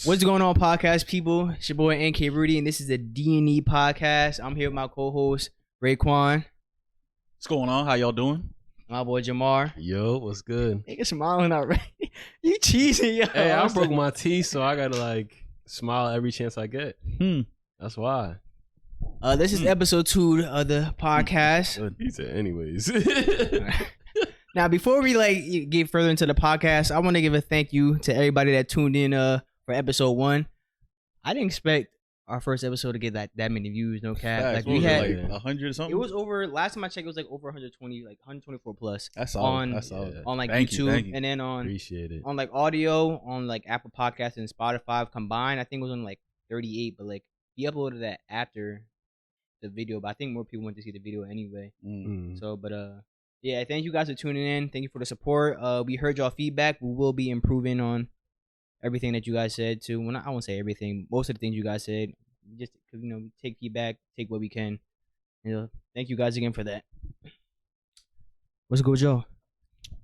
What's going on, podcast people? It's your boy nkrudi, and this is the D&E podcast. I'm here with my co-host RAQUAN, What's going on? How y'all doing? my boy JAHMAR. Yo, what's good? Nigga smiling already. You cheesing, yo. Hey, I broke my teeth, so I gotta like smile every chance I get. That's why. This is episode 2 of the podcast. He said, anyways. Now, before we get further into the podcast, I want to give a thank you to everybody that tuned in for episode 1. I didn't expect our first episode to get that many views. No cap. Facts. Like What we was it, had, like 100 or something. it was over. Last time I checked, it was like over 120, like 124 plus. That's all. That's all. Yeah. On like Thank you, YouTube, thank you. and then on Appreciate it. like audio on like Apple Podcasts and Spotify combined, I think it was on like 38. But like he uploaded that after the video, but I think more people went to see the video anyway. So, but yeah, thank you guys for tuning in. Thank you for the support. We heard y'all feedback. We will be improving on everything that you guys said too. Well, I won't say everything. Most of the things you guys said, just because we take feedback, take what we can. Thank you guys again for that. What's good, Joe?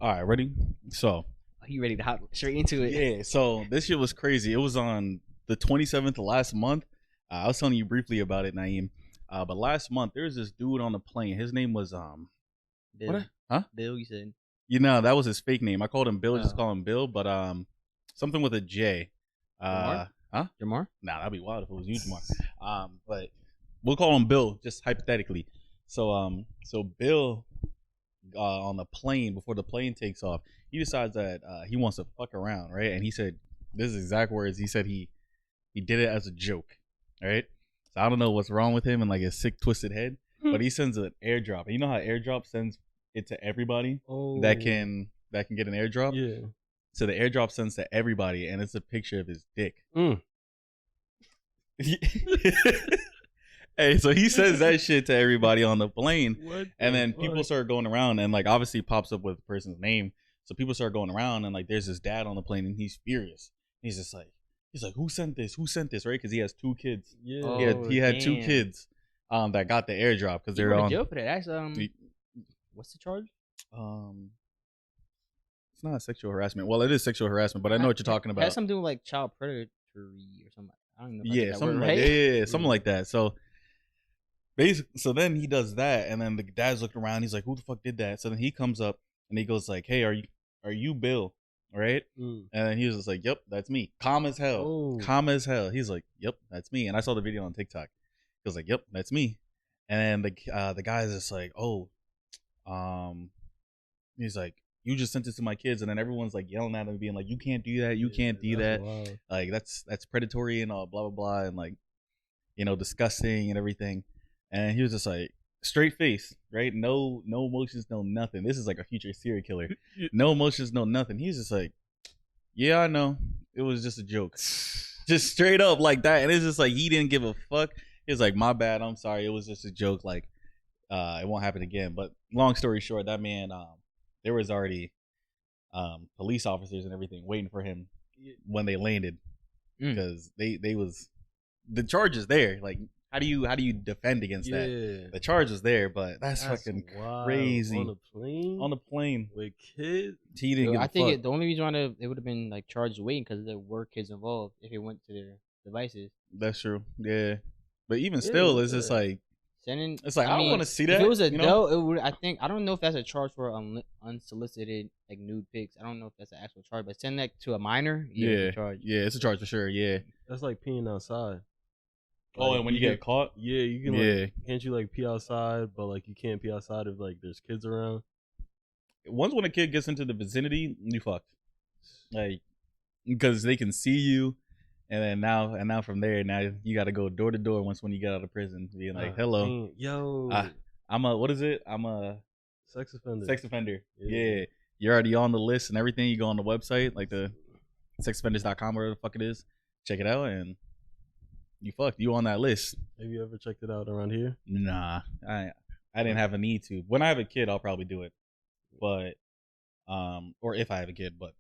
All right, ready? So, You ready to hop straight into it? yeah. So this shit was crazy. It was on the 27th of last month. I was telling you briefly about it, Naeem. But last month there was this dude on the plane. His name was Bill. What? Huh? Bill, you said. That was his fake name. I called him Bill. Just Oh. call him Bill. But something with a J. Jamar? Huh? Jamar? Nah, that'd be wild if it was you, Jamar. But we'll call him Bill, just hypothetically. So Bill, on the plane, before the plane takes off, he decides that he wants to fuck around, right? And he said, this is exact words. He said he did it as a joke, right? So I don't know what's wrong with him and like his sick, twisted head, but he sends an airdrop. And you know how airdrop sends it to everybody that can get an airdrop? Yeah. So the airdrop sends to everybody, and it's a picture of his dick. Hey, so he says that shit to everybody on the plane, and then people start going around, and like obviously pops up with the person's name. So people start going around, and like there's this dad on the plane, and he's furious. He's just like, who sent this? Who sent this? Right? Because he has 2 kids. Yeah. He had 2 kids that got the airdrop because You they're went on. to jail for that. That's what's the charge? It's not sexual harassment. Well, it is sexual harassment, but I know what you're talking It about. has something to do with like child predatory or something. I don't know. If I said that Something word like right. yeah, something like that. So basically, so then he does that, and then the dad's looking around. He's like, "Who the fuck did that?" So then he comes up and he goes like, "Hey, are you Bill?" Right? And then he was just like, "Yep, that's me." Calm as hell. Calm as hell. He's like, "Yep, that's me." And I saw the video on TikTok. He was like, "Yep, that's me." And then the guy's just like, "Oh, he's like, you just sent this to my kids," and then everyone's like yelling at him, being like, "You can't do that. You can't do that. Wild. Like that's predatory and all blah blah blah and like, disgusting and everything." And he was just like, straight face, right? No emotions, no nothing. This is like a future serial killer. No emotions, no nothing. He's just like, "Yeah, I know. It was just a joke." Just straight up like that. And it's just like he didn't give a fuck. He was like, "My bad. I'm sorry. It was just a joke. Like, it won't happen again." But long story short, that man, there was already police officers and everything waiting for him when they landed because they was the charge is there. Like, how do you defend against that? The charge is there, but that's fucking wild. crazy. On the plane with kids. He didn't give a I think fuck. the only reason why it would have been like charged waiting because there were kids involved if it went to their devices. That's true. Yeah, but even still, it's just like Sending. it's like I don't want to see that. If it was you know? adult, it would. I don't know if that's a charge for unsolicited like nude pics. I don't know if that's an actual charge, but send that to a minor. It's a charge. Yeah, it's a charge for sure. Yeah. That's like peeing outside. Oh, Like, and when you get caught, Yeah, you can like, can't you like pee outside, but like you can't pee outside if like there's kids around. once when a kid gets into the vicinity, you fucked. Like, because they can see you, and now from there, now you got to go door to door once when you get out of prison, being like, "Hello, Man, yo, I'm a what is it? I'm a sex offender. sex offender." Yeah. Yeah, you're already on the list and everything. You go on the website, like the sexoffenders.com, whatever the fuck it is. Check it out, and you fucked. You on that list? Have you ever checked it out around here? Nah, I didn't have a need to. When I have a kid, I'll probably do it. But or if I have a kid, but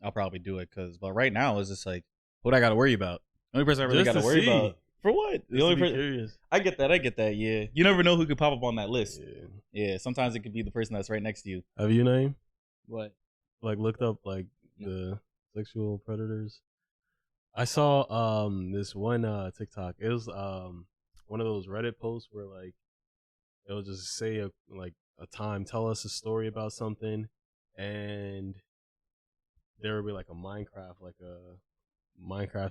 I'll probably do it but right now it's just like, what I got to worry about? The only person I really got to worry about for what? The only person. Curious. I get that. Yeah, you never know who could pop up on that list. Yeah, sometimes it could be the person that's right next to you. Have you named? What? Like looked up like the sexual predators? I saw this one TikTok. It was one of those Reddit posts where like it'll just say a time, tell us a story about something, and there would be like a Minecraft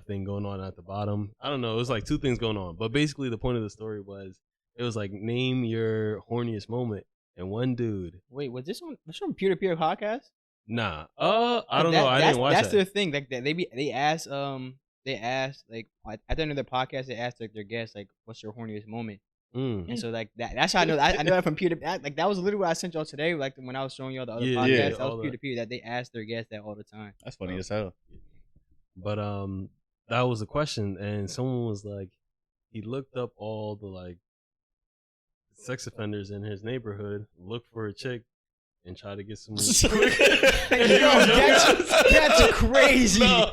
thing going on at the bottom. I don't know. It was like two things going on, but basically the point of the story was it was like name your horniest moment, and one dude. Wait, was this from Peer to Peer podcast? Nah. I don't know. I didn't watch that's that. their thing. Like they asked like at the end of their podcast they asked like their guests like what's your horniest moment. And so like that's how I know that from Peer to Peer. Like that was literally what I sent y'all today. Like when I was showing y'all the other podcasts, that was Peer to Peer that they asked their guests that all the time. That's funny as hell. But that was a question, and someone was like, he looked up all the like sex offenders in his neighborhood, looked for a chick, and tried to get some. Yo, that's crazy. No.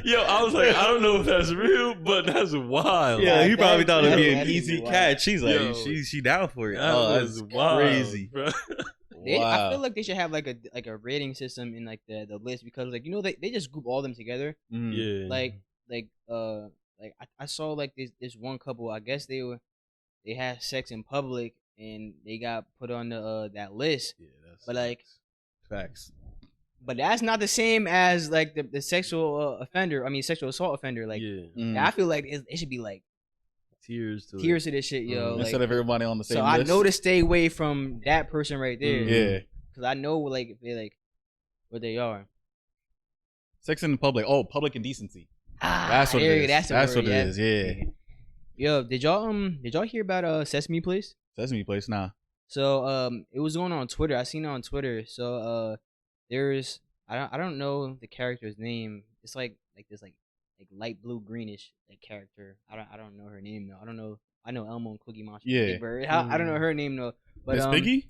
Yo, I was like, I don't know if that's real, but that's wild. Yeah, he probably thought it'd be an easy catch. She's like, she down for it. That's wild, crazy, bro. I feel like they should have like a rating system in like the list because like they just group all them together. Yeah. Like I saw like this one couple. I guess they had sex in public and they got put on the that list. Yeah, that's but like facts. But that's not the same as like the sexual offender. I mean sexual assault offender. Like I feel like it should be like tears to this shit, yo. Instead of everybody on the same list. I know to stay away from that person right there. Yeah. Because I know like if they like what they are. Sex in public. Oh, public indecency. That's what it is. That's what it is. Yeah. Yo, did y'all hear about Sesame Place? Sesame Place, nah. So it was going on Twitter. I seen it on Twitter. So there's I don't know the character's name. It's like this like light blue greenish like character. I don't know her name though. I don't know. I know Elmo and Cookie Monster. Yeah. Big Bird. I don't know her name though. But Miss Piggy?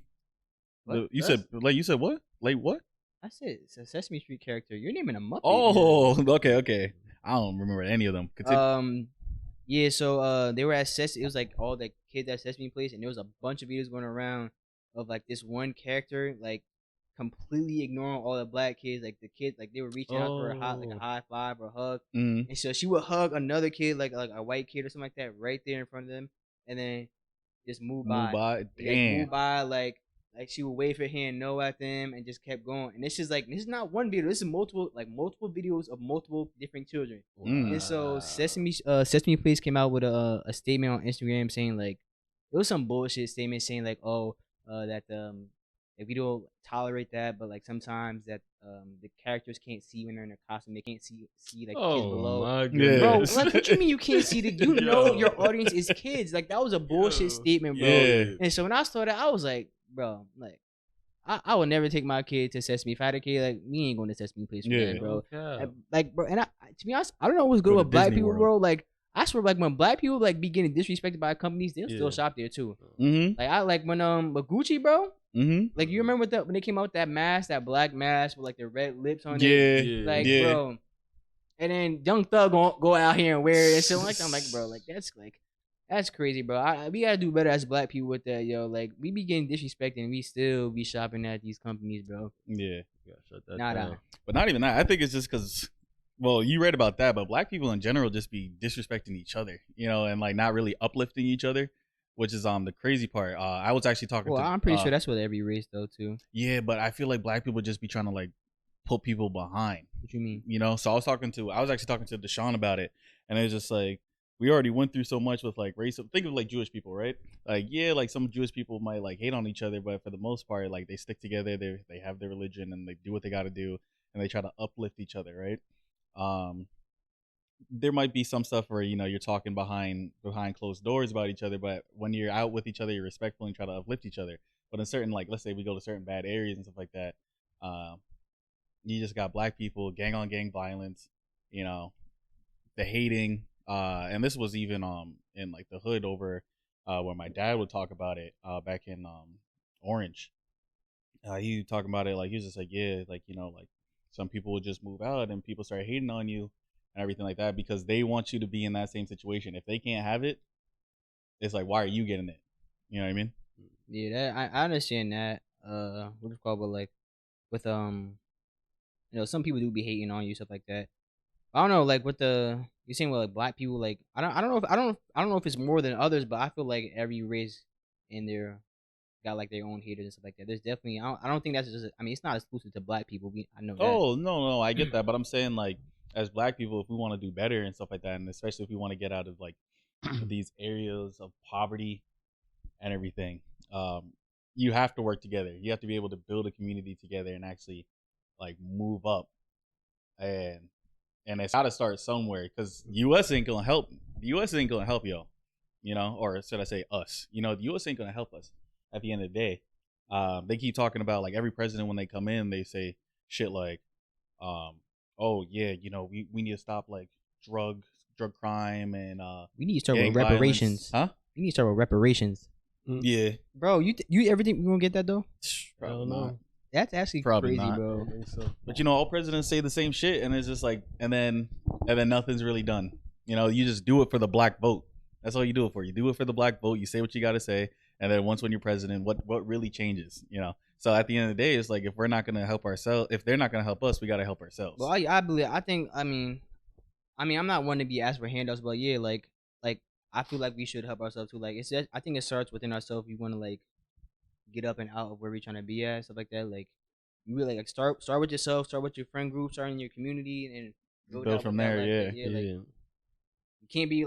What? You said what? Like what? I said it's a Sesame Street character. You're naming a Muppet. Oh, okay. I don't remember any of them. Continue. Yeah, so they were at Sesame. It was like all the kids at Sesame Place, and there was a bunch of videos going around of like this one character like completely ignoring all the black kids. Like the kids, like they were reaching out for a high five or a hug, and so she would hug another kid, like a white kid or something like that, right there in front of them, and then just move by. Damn. Move by like she would wave her hand no at them and just kept going. And this is not one video. This is multiple videos of multiple different children. And so Sesame Place came out with a statement on Instagram saying like it was some bullshit statement saying like that if we don't tolerate that, but like sometimes that the characters can't see when they're in their costume. They can't see like kids below. My goodness. Bro, like what you mean you can't see you know your audience is kids. Like that was a bullshit statement, bro. Yeah. And so when I saw that, I was like, bro, like I would never take my kid to Sesame. If I had a kid, like we ain't going to Sesame Place for that, bro. Okay. Like, bro, and to be honest, I don't know what's good with black Disney people, World. Bro. Like, I swear, like when black people like be getting disrespected by companies, they'll still shop there too. Like I like when with Gucci, bro. Like you remember when they came out with that mask, that black mask with like the red lips on it, like bro. And then Young Thug go out here and wear it and shit like that. I'm like, bro, like that's crazy, bro. We gotta do better as black people with that, yo. Like we be getting disrespected and we still be shopping at these companies, bro. Yeah, you gotta shut that down. But not even that. I think it's just because, well, you read about that, but black people in general just be disrespecting each other, you know, and like not really uplifting each other, which is the crazy part. I was actually talking. Well, I'm pretty sure that's with every race though too. Yeah, but I feel like black people just be trying to like put people behind. What you mean? You know, so I was actually talking to Deshaun about it, and it was just like, we already went through so much with like race. Think of like Jewish people, right? Like, yeah, like some Jewish people might like hate on each other, but for the most part, like they stick together. They have their religion and they do what they got to do, and they try to uplift each other, right? There might be some stuff where, you know, you're talking behind closed doors about each other, but when you're out with each other, you're respectful and try to uplift each other. But in certain, like, let's say we go to certain bad areas and stuff like that, you just got black people, gang on gang violence, you know, the hating. And this was even in like the hood over where my dad would talk about it back in Orange. He talking about it like he was just like, yeah, like, you know, like some people would just move out and people start hating on you and everything like that because they want you to be in that same situation. If they can't have it, it's like, why are you getting it? You know what I mean? Yeah, I understand that. What it's called, but like with you know, some people do be hating on you, stuff like that. I don't know, like with the you saying with like black people, like I don't know if it's more than others, but I feel like every race in there got like their own haters and stuff like that. There's definitely I don't think that's just I mean it's not exclusive to black people. I know that. Oh no, I get that, but I'm saying like as black people, if we want to do better and stuff like that, and especially if we want to get out of like these areas of poverty and everything, you have to work together. You have to be able to build a community together and actually like move up, and it's got to start somewhere because U.S. ain't gonna help. The U.S. ain't gonna help y'all, you know, or should I say us? You know, the U.S. ain't gonna help us at the end of the day. They keep talking about like every president when they come in, they say shit like, oh yeah, you know, we need to stop like drug crime and we need to start with reparations. Huh? We need to start with reparations. Yeah, bro, you ever think we're gonna get that though? Probably not. That's actually Probably crazy, not. bro. I don't think so. But you know, all presidents say the same shit, and it's just like, and then nothing's really done. You know, you just do it for the black vote. That's all you do it for. You do it for the black vote. You say what you got to say, and then once when you're president, what really changes? You know. So at the end of the day, it's like if we're not gonna help ourselves, if they're not gonna help us, we gotta help ourselves. Well, I believe. I think. I mean, I'm not one to be asked for handouts, but yeah, like I feel like we should help ourselves too. Like I think it starts within ourselves. We want to like get up and out of where we're trying to be at, stuff like that. Like you really like start with yourself, start with your friend group, start in your community, and build from there. Yeah.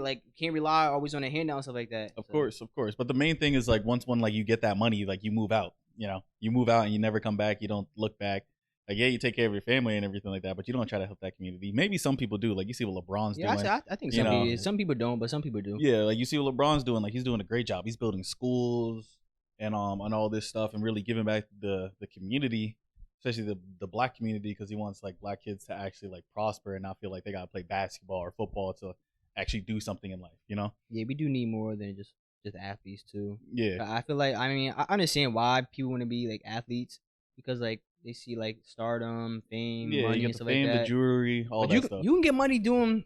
Like, you can't rely always on a handout and stuff like that. Of course. But the main thing is like once like you get that money, like you move out. You know, you move out and you never come back. You don't look back. Like yeah, you take care of your family and everything like that, but you don't try to help that community. Maybe some people do. Like you see what LeBron's doing. I think some people don't, but some people do. Yeah, like you see what LeBron's doing. Like he's doing a great job. He's building schools and all this stuff and really giving back the community, especially the black community, because he wants like black kids to actually like prosper and not feel like they gotta play basketball or football to actually do something in life. You know? Yeah, we do need more than just athletes too. Yeah, I feel like I understand why people want to be like athletes because like they see like stardom, fame, money, and stuff fame, like that. the jewelry, all that stuff. You can get money doing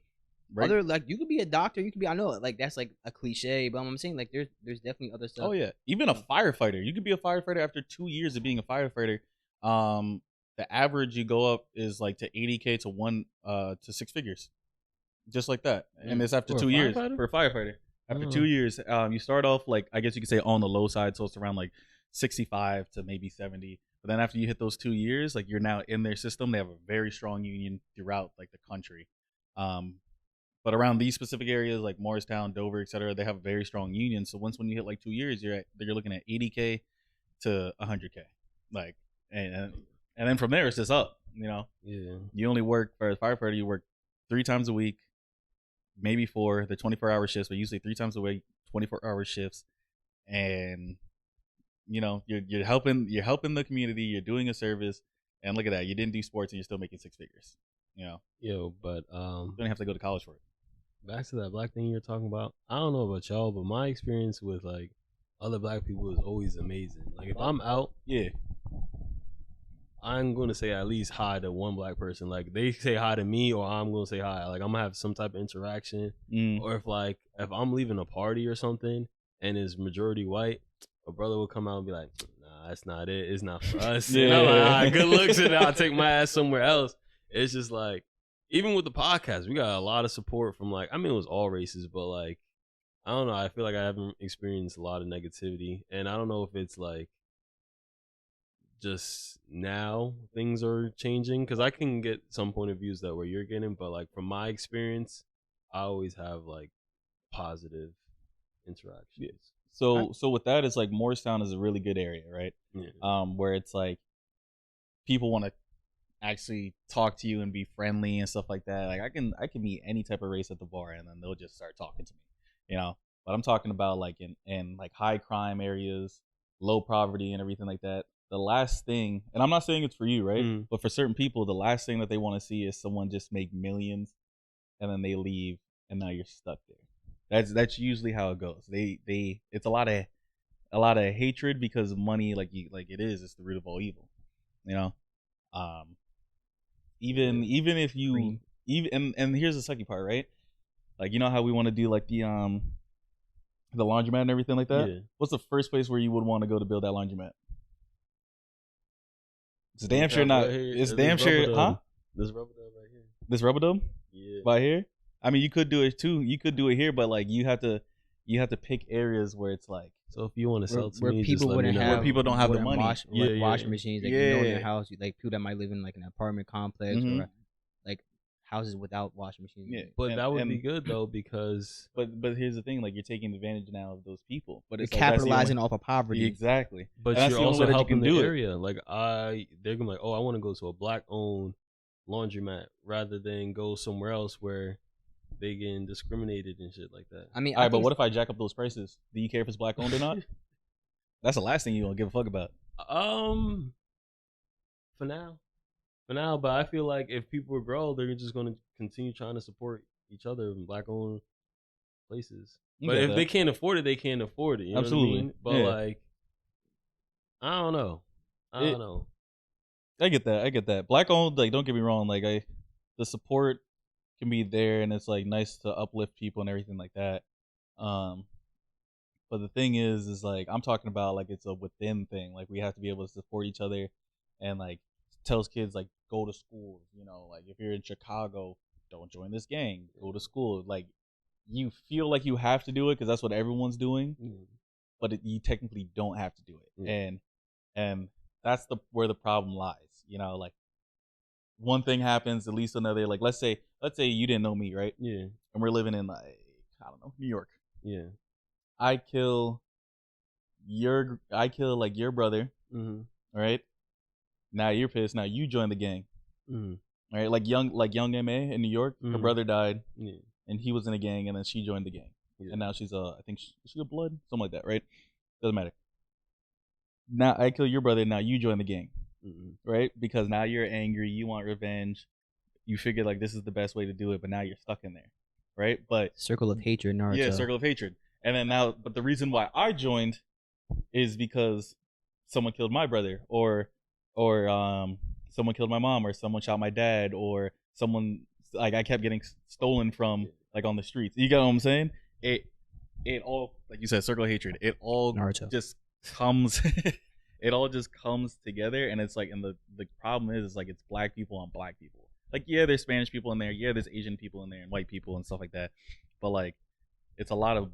right? other like you could be a doctor. You could be I know like that's like a cliche, but I'm saying like there's definitely other stuff. Oh yeah, even a firefighter. You could be a firefighter after 2 years of being a firefighter. The average you go up is like to 80K to 6 figures, just like that, and it's after 2 years for a firefighter. After 2 years, you start off like I guess you could say on the low side, so it's around like 65 to maybe 70. But then after you hit those 2 years, like you're now in their system. They have a very strong union throughout like the country. But around these specific areas like Morristown, Dover, etc., they have a very strong union. So when you hit like 2 years, you're looking at 80K to 100K, like and then from there it's just up. You know, yeah. You only work for a firefighter. You work 3 times a week, maybe 4. The 24-hour shifts, but usually 3 times a week, 24-hour shifts, and you know you're helping the community. You're doing a service, and look at that. You didn't do sports, and you're still making 6 figures. You know, but you don't have to go to college for it. Back to that black thing you're talking about. I don't know about y'all, but my experience with like other black people is always amazing. Like if I'm out, yeah, I'm gonna say at least hi to one black person. Like they say hi to me, or I'm gonna say hi. Like I'm gonna have some type of interaction. Or if I'm leaving a party or something and it's majority white, a brother will come out and be like, "Nah, that's not it. It's not for us." Yeah. And I'm like, "All right, good looks, and I'll take my ass somewhere else." It's just like, even with the podcast, we got a lot of support from like, I mean, it was all races, but like, I don't know. I feel like I haven't experienced a lot of negativity, and I don't know if it's like just now things are changing, because I can get some point of views that where you're getting, but like from my experience, I always have like positive interactions. Yeah. So with that, it's like Morristown is a really good area, right? Yeah. Where it's like people want to actually talk to you and be friendly and stuff like that. Like I can meet any type of race at the bar and then they'll just start talking to me, you know. But I'm talking about like in like high crime areas, low poverty and everything like that. The last thing, and I'm not saying it's for you, right? But for certain people, the last thing that they want to see is someone just make millions and then they leave and now you're stuck there. That's usually how it goes. It's a lot of hatred because money, it's the root of all evil, you know. Even if you and here's the second part, right? Like, you know how we want to do like the laundromat and everything like that? Yeah. What's the first place where you would want to go to build that laundromat? It's damn sure not. It's damn sure, huh? This rubber dub right here. This rubber dub? By here, I mean, you could do it too. You could do it here, but like you have to pick areas where it's like. So if you want to sell to where me, people just let me know. Where people don't have the money. washing machines, like in their house, like people that might live in like an apartment complex or like houses without washing machines. Yeah, but that would be good though because. But here's the thing, like you're taking advantage now of those people. But it's you're capitalizing off of poverty. Exactly. But you're also helping the area. Like they're gonna be like, oh, I want to go to a black-owned laundromat rather than go somewhere else where they getting discriminated and shit like that. I mean, all right, but what if I jack up those prices? Do you care if it's black owned or not? That's the last thing you gonna give a fuck about. For now, but I feel like if people grow, they're just gonna continue trying to support each other in black owned places. But if they can't afford it, they can't afford it. You know what I mean? But like, I don't know. I don't know. I get that. Black owned, like, don't get me wrong, like the support can be there and it's like nice to uplift people and everything like that. But the thing is like I'm talking about like it's a within thing. Like we have to be able to support each other and like tells kids like go to school, you know, like if you're in Chicago, don't join this gang, go to school. Like you feel like you have to do it because that's what everyone's doing, but you technically don't have to do it. And that's where the problem lies, you know, like one thing happens, at least another, like let's say you didn't know me, right? Yeah. And we're living in like, I don't know, New York. Yeah. I kill like your brother, right? Now you're pissed. Now you join the gang, right? Like young Ma in New York, her brother died, and he was in a gang, and then she joined the gang, and now she's I think she's a blood, something like that, right? Doesn't matter. Now I kill your brother. Now you join the gang, right? Because now you're angry, you want revenge, you figure like this is the best way to do it, but now you're stuck in there, right? But circle of hatred, Naruto. Yeah, circle of hatred. And then now, but the reason why I joined is because someone killed my brother, or someone killed my mom, or someone shot my dad, or someone like I kept getting stolen from like on the streets. You get what I'm saying? It all, like you said, circle of hatred. It all Naruto. just comes. It all just comes together, and it's like, and the problem is like it's black people on black people. Like yeah, there's Spanish people in there, yeah, there's Asian people in there, and white people and stuff like that. But like, it's a lot of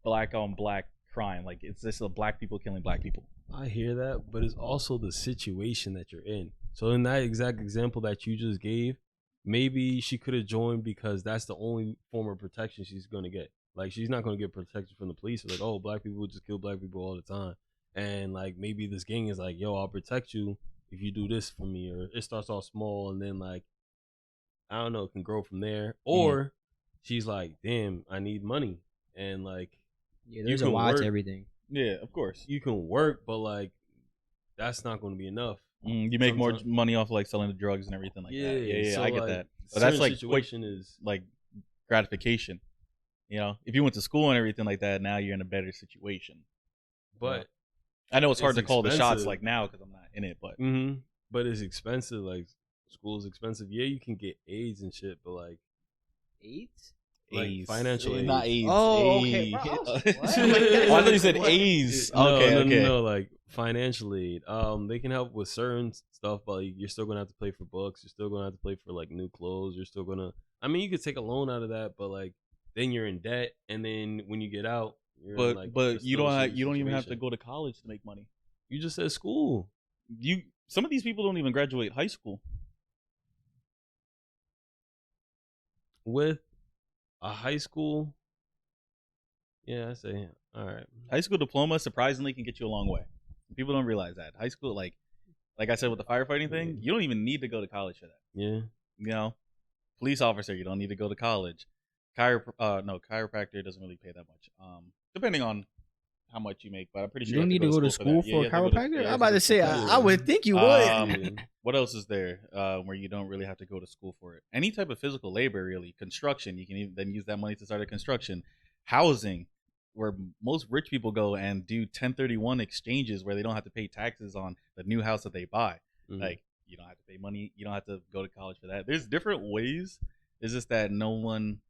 black on black crime. Like it's just black people killing black people. I hear that, but it's also the situation that you're in. So in that exact example that you just gave, maybe she could have joined because that's the only form of protection she's gonna get. Like she's not gonna get protection from the police. Like, oh, black people just kill black people all the time. And like maybe this gang is like, yo, I'll protect you if you do this for me. Or it starts off small and then like, I don't know, it can grow from there. Or she's like, damn, I need money. And like, there's a lot to everything. Yeah, of course. You can work, but like that's not going to be enough. You make more money off like selling the drugs and everything like that. Yeah, so I get like, that. But that's like situation is like gratification. You know, if you went to school and everything like that, now you're in a better situation. But I know it's hard to call the shots like now because I'm not in it, but but it's expensive. Like school is expensive. Yeah, you can get AIDS and shit, but like AIDS. Like financial aid. Not AIDS. Oh, okay. Bro, I thought you said AIDS. No, like financial aid. They can help with certain stuff, but like, you're still gonna have to pay for books. You're still gonna have to pay for like new clothes. You're still gonna. I mean, you could take a loan out of that, but like then you're in debt, and then when you get out, you're in, like, you don't even have to go to college to make money. You just said school. Some of these people don't even graduate high school. With a high school, yeah, I say, all right. High school diploma surprisingly can get you a long way. People don't realize that. High school, like I said with the firefighting thing, you don't even need to go to college for that. Yeah. You know, police officer, you don't need to go to college. Chiropractor doesn't really pay that much. Depending on how much you make, but I'm pretty sure you don't need to go to school for a chiropractor. I'm about to say, I would think you would. What else is there where you don't really have to go to school for it? Any type of physical labor, really. Construction, you can even then use that money to start a construction. Housing, where most rich people go and do 1031 exchanges where they don't have to pay taxes on the new house that they buy. Like, you don't have to pay money. You don't have to go to college for that. There's different ways. It's just that no one,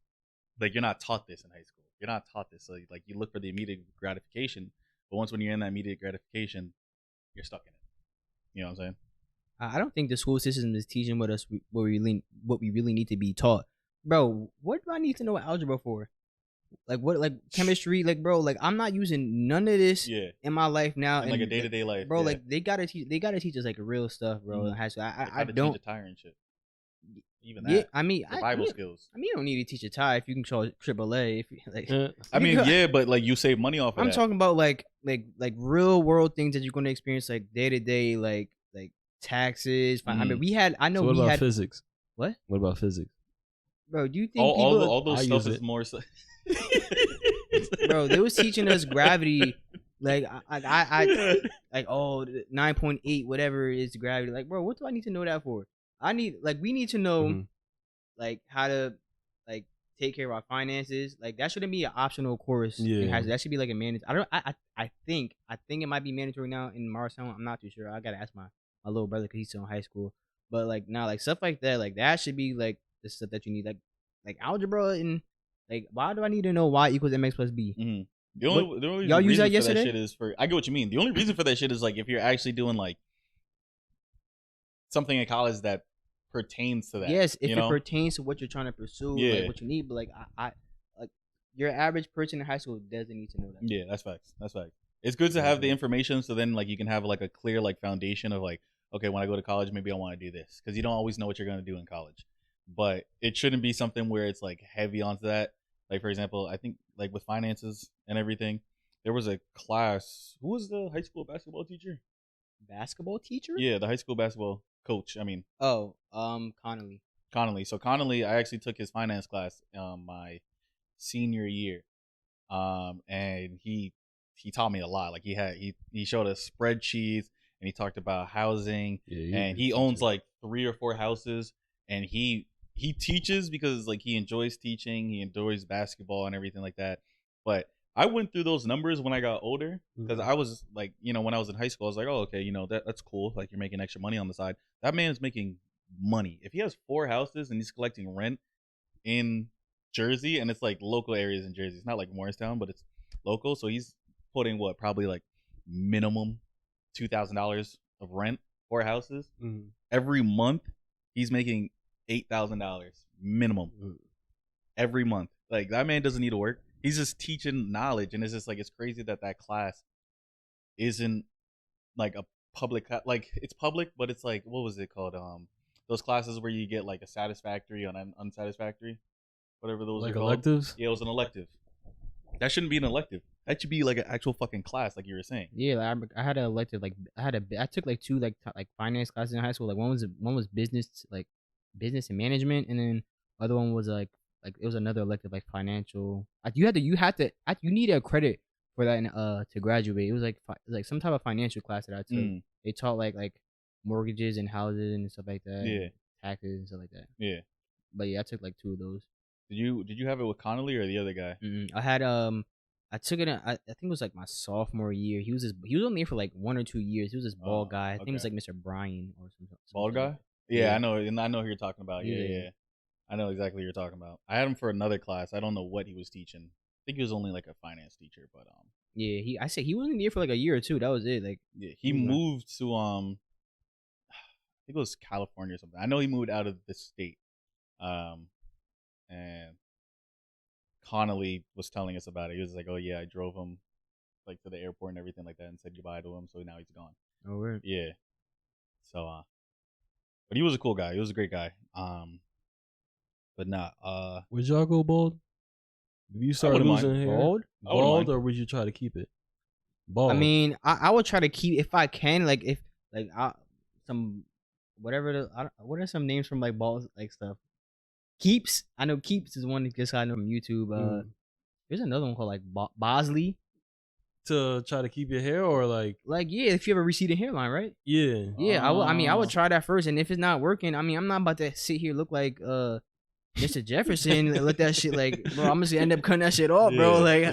like, you're not taught this in high school. You're not taught this. So, like, you look for the immediate gratification. But once when you're in that immediate gratification, you're stuck in it. You know what I'm saying? I don't think the school system is teaching what we really need to be taught, bro. What do I need to know algebra for? Like what? Like chemistry? Like bro? Like I'm not using none of this in my life now. In like a day-to-day life, bro. Like they gotta teach us like real stuff, bro. In high school, I don't change a tire and shit. Even that. Yeah, I mean, survival skills. I mean, you don't need to teach a tire if you can show AAA. If you, like, I mean, yeah, but like you save money off of I'm that. talking about like real world things that you're going to experience, like day to day, like taxes. I mean, I know. So what we about had physics? What? What about physics? Bro, do you think all those stuff is more? Bro, they was teaching us gravity. Like I like 9.8 whatever is gravity. Like, bro, what do I need to know that for? We need to know like how to like take care of our finances. Like that shouldn't be an optional course. Yeah, that should be like a mandatory. I think it might be mandatory now in Marshall. I'm not too sure. I gotta ask my little brother because he's still in high school. But like now, like stuff like that should be like the stuff that you need, like algebra and like why do I need to know y equals mx plus b? Mm-hmm. The only y'all use that yesterday? That shit is for, I get what you mean. The only reason for that shit is like if you're actually doing like something in college that pertains to that. Yes, if it pertains to what you're trying to pursue, like what you need. But like I like your average person in high school doesn't need to know that. Yeah, that's facts. It's good to have the information so then like you can have like a clear like foundation of like, okay, when I go to college, maybe I want to do this, because you don't always know what you're gonna do in college. But it shouldn't be something where it's like heavy onto that. Like for example, I think like with finances and everything, there was a class. Who was the high school basketball teacher? Basketball teacher? Yeah, the high school basketball coach. I mean, Connolly. So Connolly, I actually took his finance class my senior year, and he taught me a lot. Like he showed us spreadsheets, and he talked about housing, and he owns like 3 or 4 houses, and he teaches because like he enjoys teaching, he enjoys basketball and everything like that. But I went through those numbers when I got older, because I was like, when I was in high school, I was like, oh, okay, that's cool. Like you're making extra money on the side. That man is making money. If he has 4 houses and he's collecting rent in Jersey, and it's like local areas in Jersey, it's not like Morristown, but it's local. So he's putting probably like minimum $2,000 of rent, 4 houses. Every month he's making $8,000 minimum every month. Like that man doesn't need to work. He's just teaching knowledge, and it's just like, it's crazy that class isn't like a public, like it's public, but it's like, what was it called? Those classes where you get like a satisfactory on an unsatisfactory, whatever those like are called. Electives. Yeah, it was an elective. That shouldn't be an elective. That should be like an actual fucking class, like you were saying. Yeah, like I had an elective. Like I took like 2 like finance classes in high school. Like one was business, like business and management, and then other one was like it was another elective, like financial. You needed a credit for that to graduate. It was like some type of financial class that I took. They taught like mortgages and houses and stuff like that. Yeah, taxes and stuff like that. Yeah, but yeah, I took like 2 of those. Did you have it with Connolly or the other guy? I had I took it. I think it was like my sophomore year. He was only there for like 1 or 2 years. He was this bald guy. I think it was like Mr. Bryan or something. Bald guy? Yeah, I know. And I know who you're talking about. Yeah. I know exactly what you're talking about. I had him for another class. I don't know what he was teaching. I think he was only like a finance teacher, but yeah, he was in there for like a year or 2. That was it. Like he moved to I think it was California or something. I know he moved out of the state. And Connolly was telling us about it. He was like, "Oh yeah, I drove him like to the airport and everything like that, and said goodbye to him. So now he's gone." Oh, weird. Yeah. So, but he was a cool guy. He was a great guy. But not. Would y'all go bald? If you start losing hair, bald, or would you try to keep it bald? I mean, I would try to keep, if I can. Like if like some whatever. What are some names from like bald like stuff? Keeps. I know Keeps is one that just I know from YouTube. There's another one called like Bosley. To try to keep your hair, or like yeah, if you have a receding hairline, right? Yeah. I would try that first, and if it's not working, I mean, I'm not about to sit here look like Mr. Jefferson and let that shit like, bro. I'm just end up cutting that shit off, bro. Like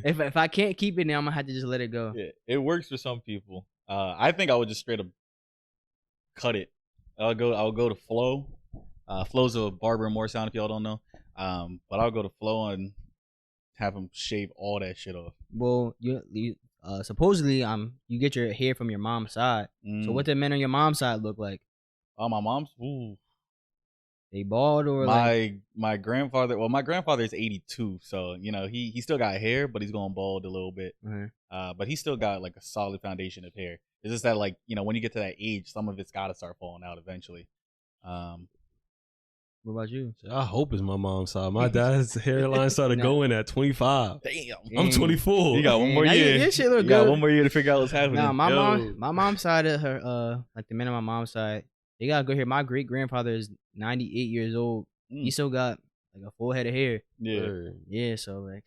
if I can't keep it, then I'm gonna have to just let it go. Yeah, it works for some people. I think I would just straight up cut it. I'll go to Flo. Flo's a barber in Morristown, if y'all don't know. But I'll go to Flo and have him shave all that shit off. Well, you supposedly you get your hair from your mom's side. So what the men on your mom's side look like? Oh, my mom's. Ooh. They bald or my grandfather. Well, my grandfather is 82, so you know he still got hair, but he's going bald a little bit. But he still got like a solid foundation of hair. It's just that like when you get to that age, some of it's gotta start falling out eventually. What about you? I hope it's my mom's side. My dad's hairline started going at 25. Damn, I'm 24. You got one more year. Your shit look you good. got one more year to figure out what's happening. Nah, my mom's side of her, like the men on my mom's side, they got good hair. My great grandfather is 98 years old. He still got like a full head of hair. Yeah. So like,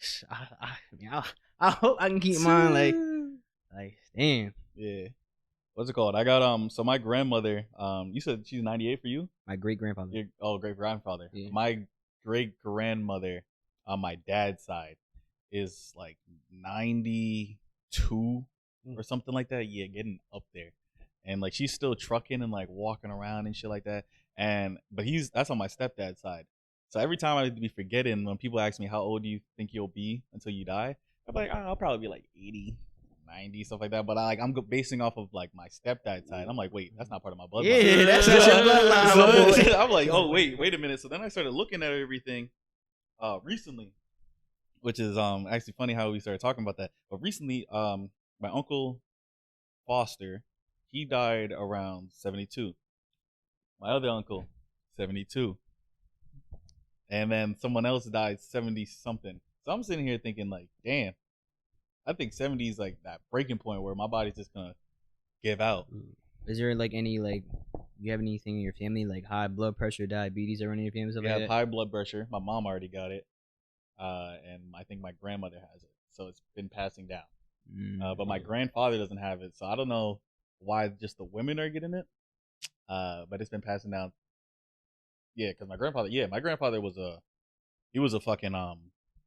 I hope I can keep mine. Like, damn. Yeah. What's it called? I got So my grandmother. You said she's 98 for you. My great grandfather. Great grandfather. Yeah. My great grandmother on my dad's side is like 92 or something like that. Yeah, getting up there. And like she's still trucking and like walking around and shit like that. But that's on my stepdad's side. So every time I be forgetting when people ask me how old do you think you'll be until you die, I'm like, I'll probably be like 80, 90, stuff like that. But I'm basing off of like my stepdad's side. I'm like, wait, that's not part of my bloodline. Yeah, that's not your bloodline. So I'm like, oh wait a minute. So then I started looking at everything recently, which is actually funny how we started talking about that. But recently, my uncle Foster, he died around 72. My other uncle, 72. And then someone else died 70 something. So I'm sitting here thinking like, damn, I think 70 is like that breaking point where my body's just gonna give out. Is there like any you have anything in your family like high blood pressure, diabetes, or any of your family stuff We like have that? high blood pressure. My mom already got it. And I think my grandmother has it. So it's been passing down. But my grandfather doesn't have it. So I don't know why just the women are getting it. But it's been passing down. Yeah, because my grandfather was a fucking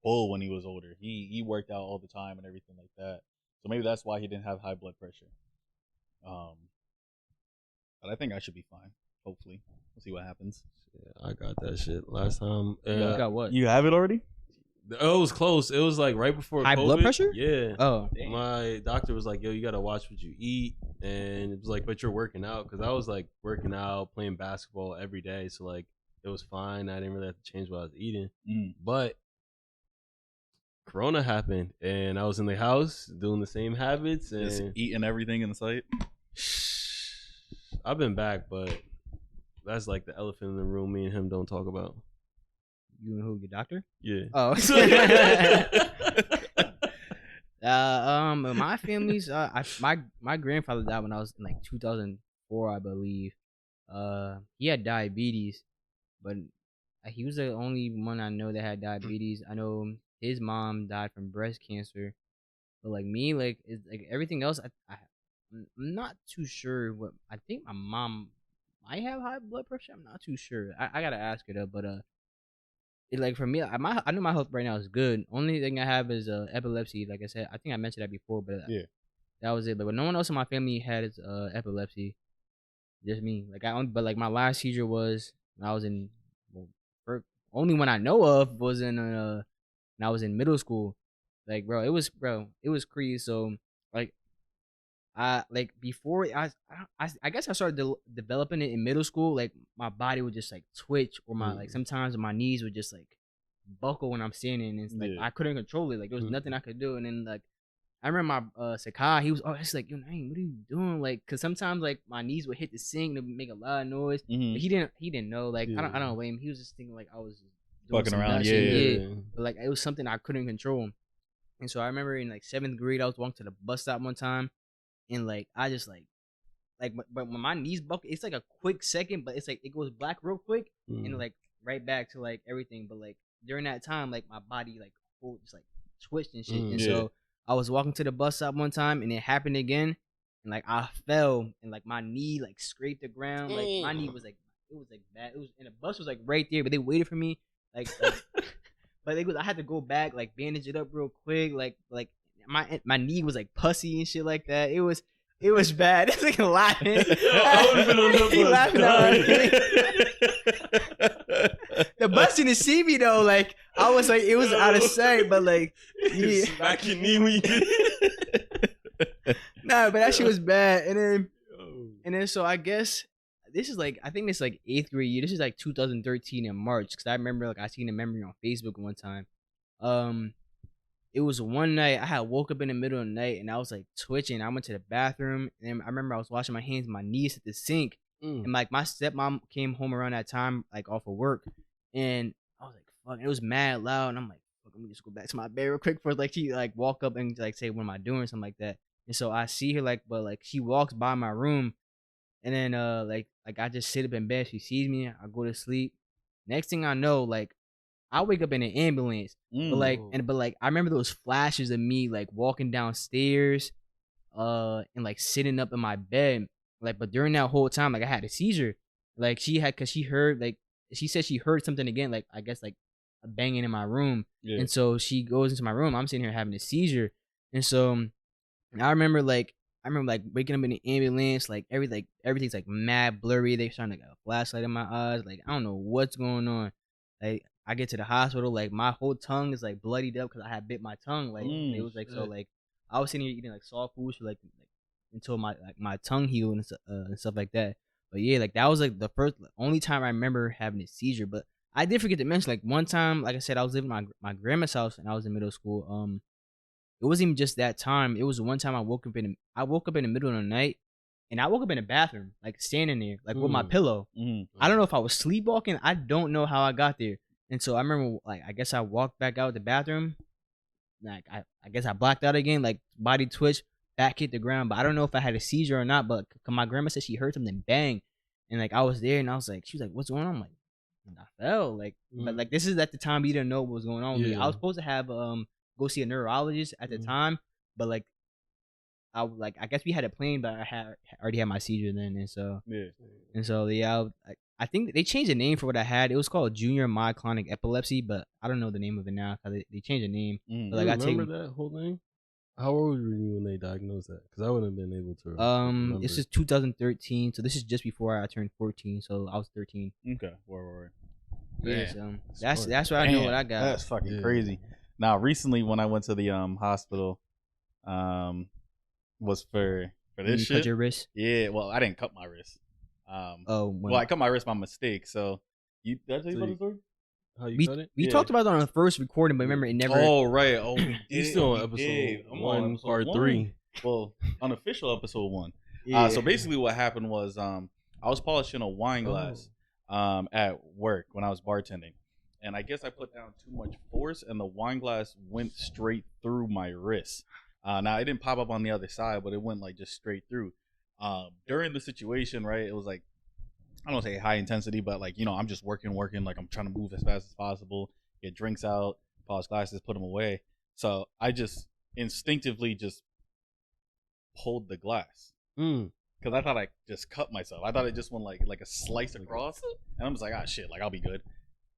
bull when he was older. He worked out all the time and everything like that. So maybe that's why he didn't have high blood pressure. But I think I should be fine. Hopefully, we'll see what happens. Yeah, I got that shit last time. You got what? You have it already? Oh, it was close. It was like right before high COVID. blood pressure. Yeah. Oh, damn. My doctor was like, "Yo, you gotta watch what you eat," and it was like, "But you're working out," because I was like working out, playing basketball every day, so like it was fine. I didn't really have to change what I was eating, but Corona happened, and I was in the house doing the same habits and just eating everything in sight. I've been back, but that's like the elephant in the room. Me and him don't talk about. You and who? Your doctor? Yeah. Oh. My family's my grandfather died when I was in like 2004, I believe. He had diabetes, but he was the only one I know that had diabetes. I know his mom died from breast cancer, but like me, like it's like everything else. I'm not too sure. What I think my mom might have high blood pressure. I'm not too sure. I gotta ask her though, but like for me, I know my health right now is good. Only thing I have is epilepsy. Like I said, I think I mentioned that before, but yeah, that was it. But no one else in my family had epilepsy. Just me. But like my last seizure was when I was in. Only one I know of was in when I was in middle school. Like it was crazy. So like before I guess I started developing it in middle school. Like my body would just like twitch, or my like sometimes my knees would just like buckle when I'm standing, and it's like I couldn't control it. Like there was nothing I could do. And then like I remember my Sakai, he was always like, "Yo, Naeem, what are you doing?" Like, cause sometimes like my knees would hit the sink and make a lot of noise. But he didn't know. Like I don't blame him. He was just thinking like I was just doing fucking around. Yeah. But like it was something I couldn't control. And so I remember in like 7th grade, I was walking to the bus stop one time. And like I just like but when my knees buckle, it's like a quick second, but it's like it goes black real quick and like right back to like everything. But like during that time, like my body like full just like twitched and shit. And so I was walking to the bus stop one time, and it happened again, and like I fell, and like my knee like scraped the ground. Like my knee was like it was like bad. It was, and the bus was like right there, but they waited for me like but I had to go back, like bandage it up real quick, like my knee was like pussy and shit like that. It was bad. It's like laughing. He laughing The bus didn't see me though. Like I was like, it was out of sight, but like smack your knee when you Nah, but that shit was bad. And then so I guess this is like, I think this is like 8th grade year. This is like 2013 in March, because I remember like I seen a memory on Facebook one time. It was one night I had woke up in the middle of the night and I was like twitching. I went to the bathroom and I remember I was washing my hands, my knees at the sink, and like my stepmom came home around that time, like off of work, and I was like, fuck, it was mad loud, and I'm like, fuck, let me just go back to my bed real quick for like she like walk up and like say, what am I doing, something like that. And so I see her like, but like she walks by my room, and then like I just sit up in bed. She sees me, I go to sleep. Next thing I know, like I wake up in an ambulance, but like I remember those flashes of me like walking downstairs, and like sitting up in my bed, like. But during that whole time, like I had a seizure, like cause she heard like she said she heard something again, like I guess like a banging in my room, and so she goes into my room. I'm sitting here having a seizure, and so I remember like waking up in the ambulance, like everything's like mad blurry. They trying to get a flashlight in my eyes, like I don't know what's going on, like. I get to the hospital, like my whole tongue is like bloodied up because I had bit my tongue. Like it was like, so like I was sitting here eating like soft foods for like until my tongue healed and stuff like that. But yeah, like that was like the only time I remember having a seizure. But I did forget to mention, like one time, like I said, I was living at my grandma's house and I was in middle school. It wasn't even just that time. It was one time I woke up in the middle of the night. And I woke up in the bathroom, like standing there, like with my pillow. I don't know if I was sleepwalking. I don't know how I got there. And so I remember, like, I guess I walked back out the bathroom. Like, I guess I blacked out again, like, body twitch, back hit the ground. But I don't know if I had a seizure or not. But my grandma said she heard something bang. And, like, I was there, and I was like, she was like, what's going on? I'm like, I fell. Like, but, like, this is at the time we didn't know what was going on with me. I was supposed to have, go see a neurologist at the time. But, like, I guess we had a plan, but I already had my seizure then. And so, I think they changed the name for what I had. It was called junior myoclonic epilepsy, but I don't know the name of it now because they changed the name. But like, I remember that whole thing. How old were you when they diagnosed that? Because I wouldn't have been able to. Remember. This is 2013, so this is just before I turned 14, so I was 13. Okay, word. Yeah, so that's what I know what I got. That's fucking crazy. Now, recently when I went to the hospital, was for this shit. Cut your wrist? Yeah, well, I didn't cut my wrist. Well, I cut my wrist by mistake. So did I tell you about the story? How you cut it? We talked about it on the first recording, but remember it never. Oh right. Oh, he's still on episode 1, part 3. Well, unofficial episode 1. Yeah. So basically, what happened was, I was polishing a wine glass, at work when I was bartending, and I guess I put down too much force, and the wine glass went straight through my wrist. Now it didn't pop up on the other side, but it went like just straight through. During the situation, right, it was like, I don't say high intensity, but like, I'm just working, like I'm trying to move as fast as possible, get drinks out, polish glasses, put them away. So I just instinctively just pulled the glass because I thought I just cut myself. I thought it just went like a slice across, and I'm just like, shit, like I'll be good.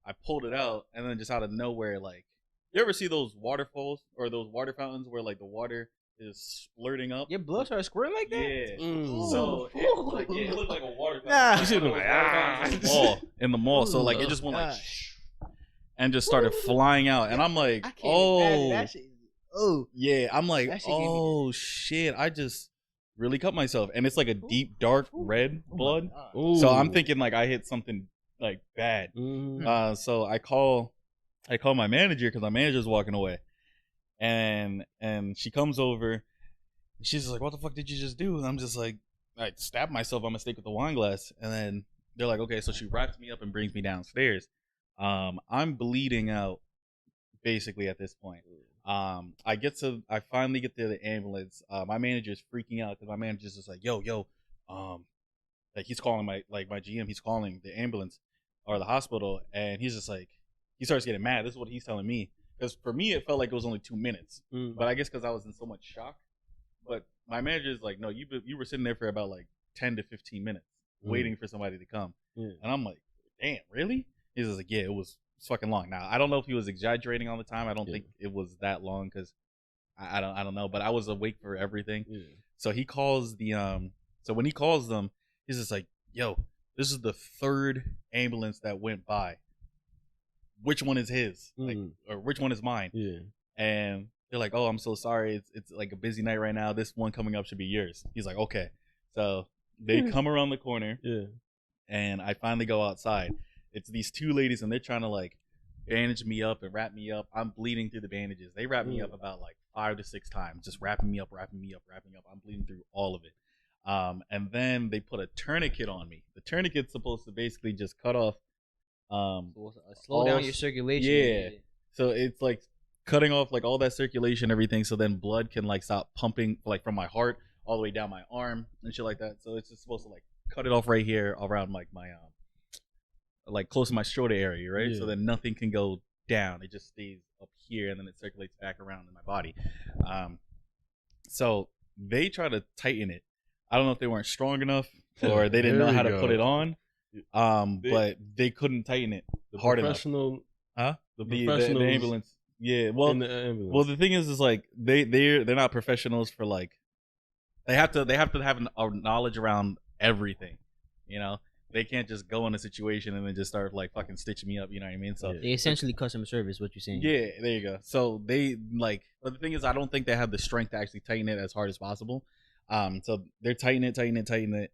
I pulled it out, and then just out of nowhere, like, you ever see those waterfalls or those water fountains where like the water is splurting up? Your blood started squirting like that? Yeah. So it looked like a water fountain. You should have been in the mall. So like it just went like and just started flying out. And I'm like, I'm like, oh shit, I just really cut myself. And it's like a deep dark red blood. So I'm thinking like I hit something like bad. So I call my manager because my manager's walking away. And she comes over. She's just like, what the fuck did you just do? And I'm just like, I stabbed myself by mistake with the wine glass. And then they're like, okay. So she wraps me up and brings me downstairs. I'm bleeding out basically at this point. I finally get to the ambulance. My manager's freaking out because my manager's just like, yo, like he's calling my GM. He's calling the ambulance or the hospital. And he's just like, he starts getting mad. This is what he's telling me. Because for me, it felt like it was only 2 minutes. But I guess because I was in so much shock. But my manager is like, no, you were sitting there for about like 10 to 15 minutes waiting for somebody to come. And I'm like, damn, really? He's just like, yeah, it's fucking long. Now, I don't know if he was exaggerating all the time. I don't think it was that long because I don't know. But I was awake for everything. So he calls so when he calls them, he's just like, yo, this is the 3rd ambulance that went by. Which one is his? Like, or which one is mine? And they're like, oh, I'm so sorry. It's like a busy night right now. This one coming up should be yours. He's like, okay. So they come around the corner. and I finally go outside. It's these two ladies, and they're trying to like bandage me up and wrap me up. I'm bleeding through the bandages. They wrap me up about like 5 to 6 times, just wrapping me up. I'm bleeding through all of it. And then they put a tourniquet on me. The tourniquet's supposed to basically just cut off, slow down your circulation. Yeah. So it's like cutting off like all that circulation, everything. So then blood can like stop pumping like from my heart all the way down my arm and shit like that. So it's just supposed to like cut it off right here around like my like close to my shoulder area, right? So then nothing can go down. It just stays up here and then it circulates back around in my body. So they try to tighten it. I don't know if they weren't strong enough or they didn't know how to put it on. But they couldn't tighten it hard enough. The ambulance. Yeah. Well, well, the thing is like they're not professionals for like they have to have a knowledge around everything. You know, they can't just go in a situation and then just start like fucking stitching me up. You know what I mean? So they essentially customer service. What you're saying? Yeah, there you go. So they like, but the thing is, I don't think they have the strength to actually tighten it as hard as possible. So they're tightening it.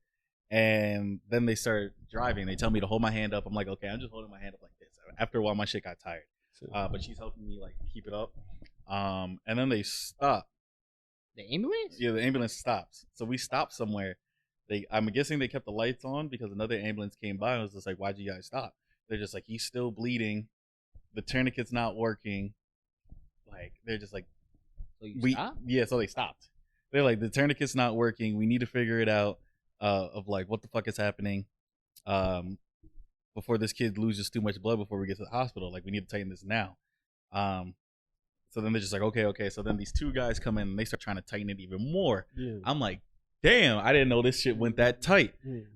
And then they start driving. They tell me to hold my hand up. I'm like, okay, I'm just holding my hand up like this. After a while, my shit got tired. But she's helping me like keep it up. And then they stop. The ambulance? Yeah, the ambulance stops. So we stopped somewhere. I'm guessing they kept the lights on because another ambulance came by and was just like, why'd you guys stop? They're just like, he's still bleeding. The tourniquet's not working. Like, they're just like, so you stopped? Yeah, so they stopped. They're like, the tourniquet's not working. We need to figure it out. Of like what the fuck is happening before this kid loses too much blood before we get to the hospital. Like, we need to tighten this now. So then they're just like, okay. So then these two guys come in and they start trying to tighten it even more. I'm like, damn, I didn't know this shit went that tight.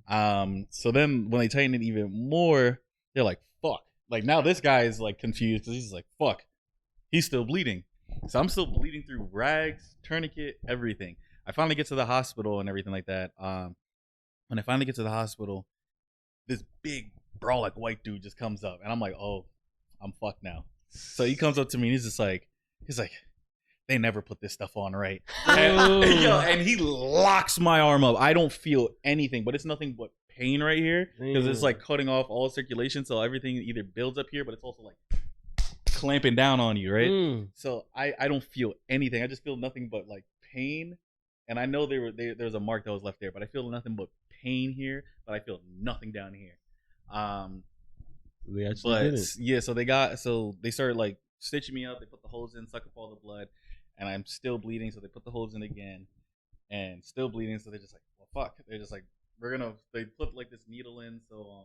So then when they tighten it even more, they're like, fuck. Like, now this guy is like confused because he's like, fuck, he's still bleeding. So I'm still bleeding through rags, tourniquet, everything. I finally get to the hospital and everything like that. When I finally get to the hospital, this big brolic white dude just comes up, and I'm like, oh, I'm fucked now. So he comes up to me and he's like, they never put this stuff on right. And he locks my arm up. I don't feel anything, but it's nothing but pain right here because it's like cutting off all circulation. So everything either builds up here, but it's also like clamping down on you, right? So I don't feel anything. I just feel nothing but like pain. And I know there was a mark that was left there, but I feel nothing but pain here, but I feel nothing down here. So they started like stitching me up. They put the holes in, suck up all the blood, and I'm still bleeding. So they put the holes in again, and still bleeding. So they're just like, well, fuck. They're just like, they put like this needle in, so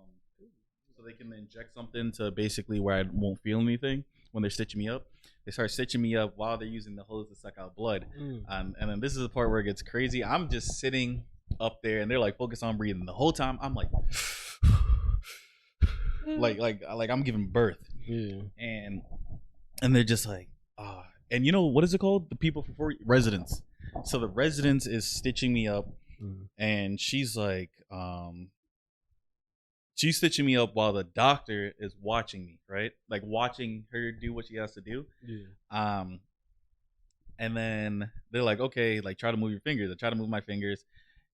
they can inject something to basically where I won't feel anything when they're stitching me up. They start stitching me up while they're using the hose to suck out blood. And then this is the part where it gets crazy. I'm just sitting up there and they're like focus on breathing. The whole time I'm like like I'm giving birth. And they're just like, and you know what is it called? The people for residents. So the residents is stitching me up and she's like, she's stitching me up while the doctor is watching me, right? Like watching her do what she has to do. And then they're like, okay, like try to move your fingers. I try to move my fingers.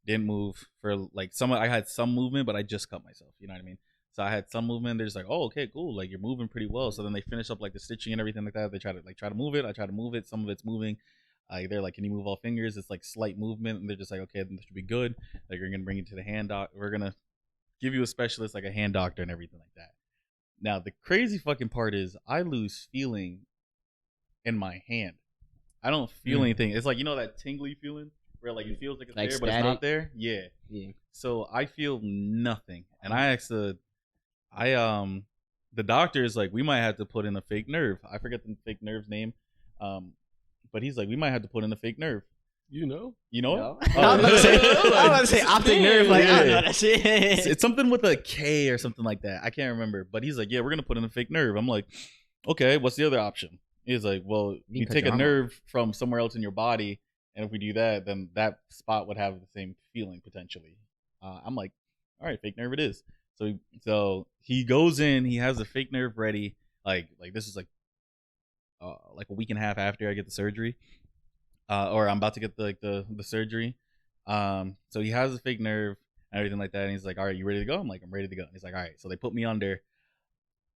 Didn't move for like I had some movement, but I just cut myself. You know what I mean? So I had some movement. They're just like, oh, okay, cool. Like you're moving pretty well. So then they finish up like the stitching and everything like that. They try to move it. I try to move it. Some of it's moving. They're like, can you move all fingers? It's like slight movement. And they're just like, okay, this should be good. Like we're going to bring you to the hand doc. We're going to give you a specialist, like a hand doctor and everything like that. Now, the crazy fucking part is I lose feeling in my hand. I don't feel anything. It's like, you know that tingly feeling where like it feels like it's like there, static, but it's not there? Yeah. So I feel nothing. And I asked the doctor is like, we might have to put in a fake nerve. I forget the fake nerve's name. But he's like, we might have to put in a fake nerve. You know? No. I was about to say optic nerve. Like, I don't know that shit. It's something with a K or something like that. I can't remember. But he's like, yeah, we're going to put in a fake nerve. I'm like, okay, what's the other option? He's like, well, you take a nerve from somewhere else in your body. And if we do that, then that spot would have the same feeling potentially. I'm like, all right, fake nerve it is. So he goes in. He has the fake nerve ready. Like this is like a week and a half after I get the surgery. Or I'm about to get the surgery. So he has a fake nerve. and everything like that. And he's like, all right, you ready to go? I'm like, I'm ready to go. And he's like, all right. So they put me under.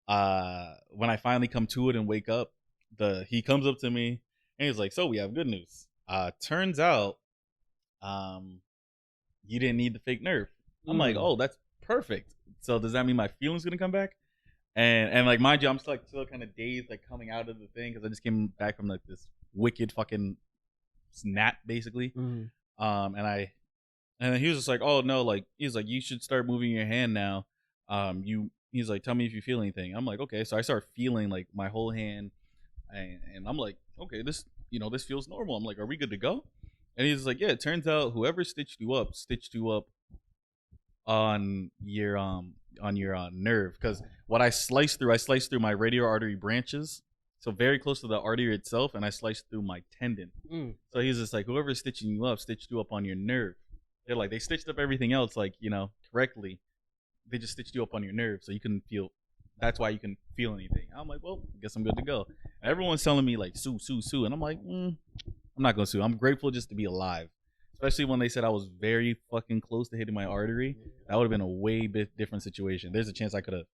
When I finally come to it and wake up, he comes up to me and he's like, so we have good news. Turns out, you didn't need the fake nerve. I'm like, oh, that's perfect. So does that mean my feelings gonna come back? And like, mind you, I'm still kind of dazed, like coming out of the thing because I just came back from like this wicked fucking snap, basically. And he was just like, oh no, like he's like, you should start moving your hand now. He's like, tell me if you feel anything. I'm like, okay. So I start feeling like my whole hand, and I'm like, okay, this feels normal. I'm like, are we good to go? And he's like, yeah. It turns out whoever stitched you up on your nerve, because what I sliced through my radial artery branches, so very close to the artery itself, and I sliced through my tendon. So he's just like, whoever's stitching you up stitched you up on your nerve. They're like, they stitched up everything else like, correctly. They just stitched you up on your nerve, so you couldn't feel. That's why you couldn't feel anything. I'm like, well, I guess I'm good to go. And everyone's telling me like, sue, and I'm like, I'm not gonna sue. I'm grateful just to be alive. Especially when they said I was very fucking close to hitting my artery. That would have been a way different situation. There's a chance I could have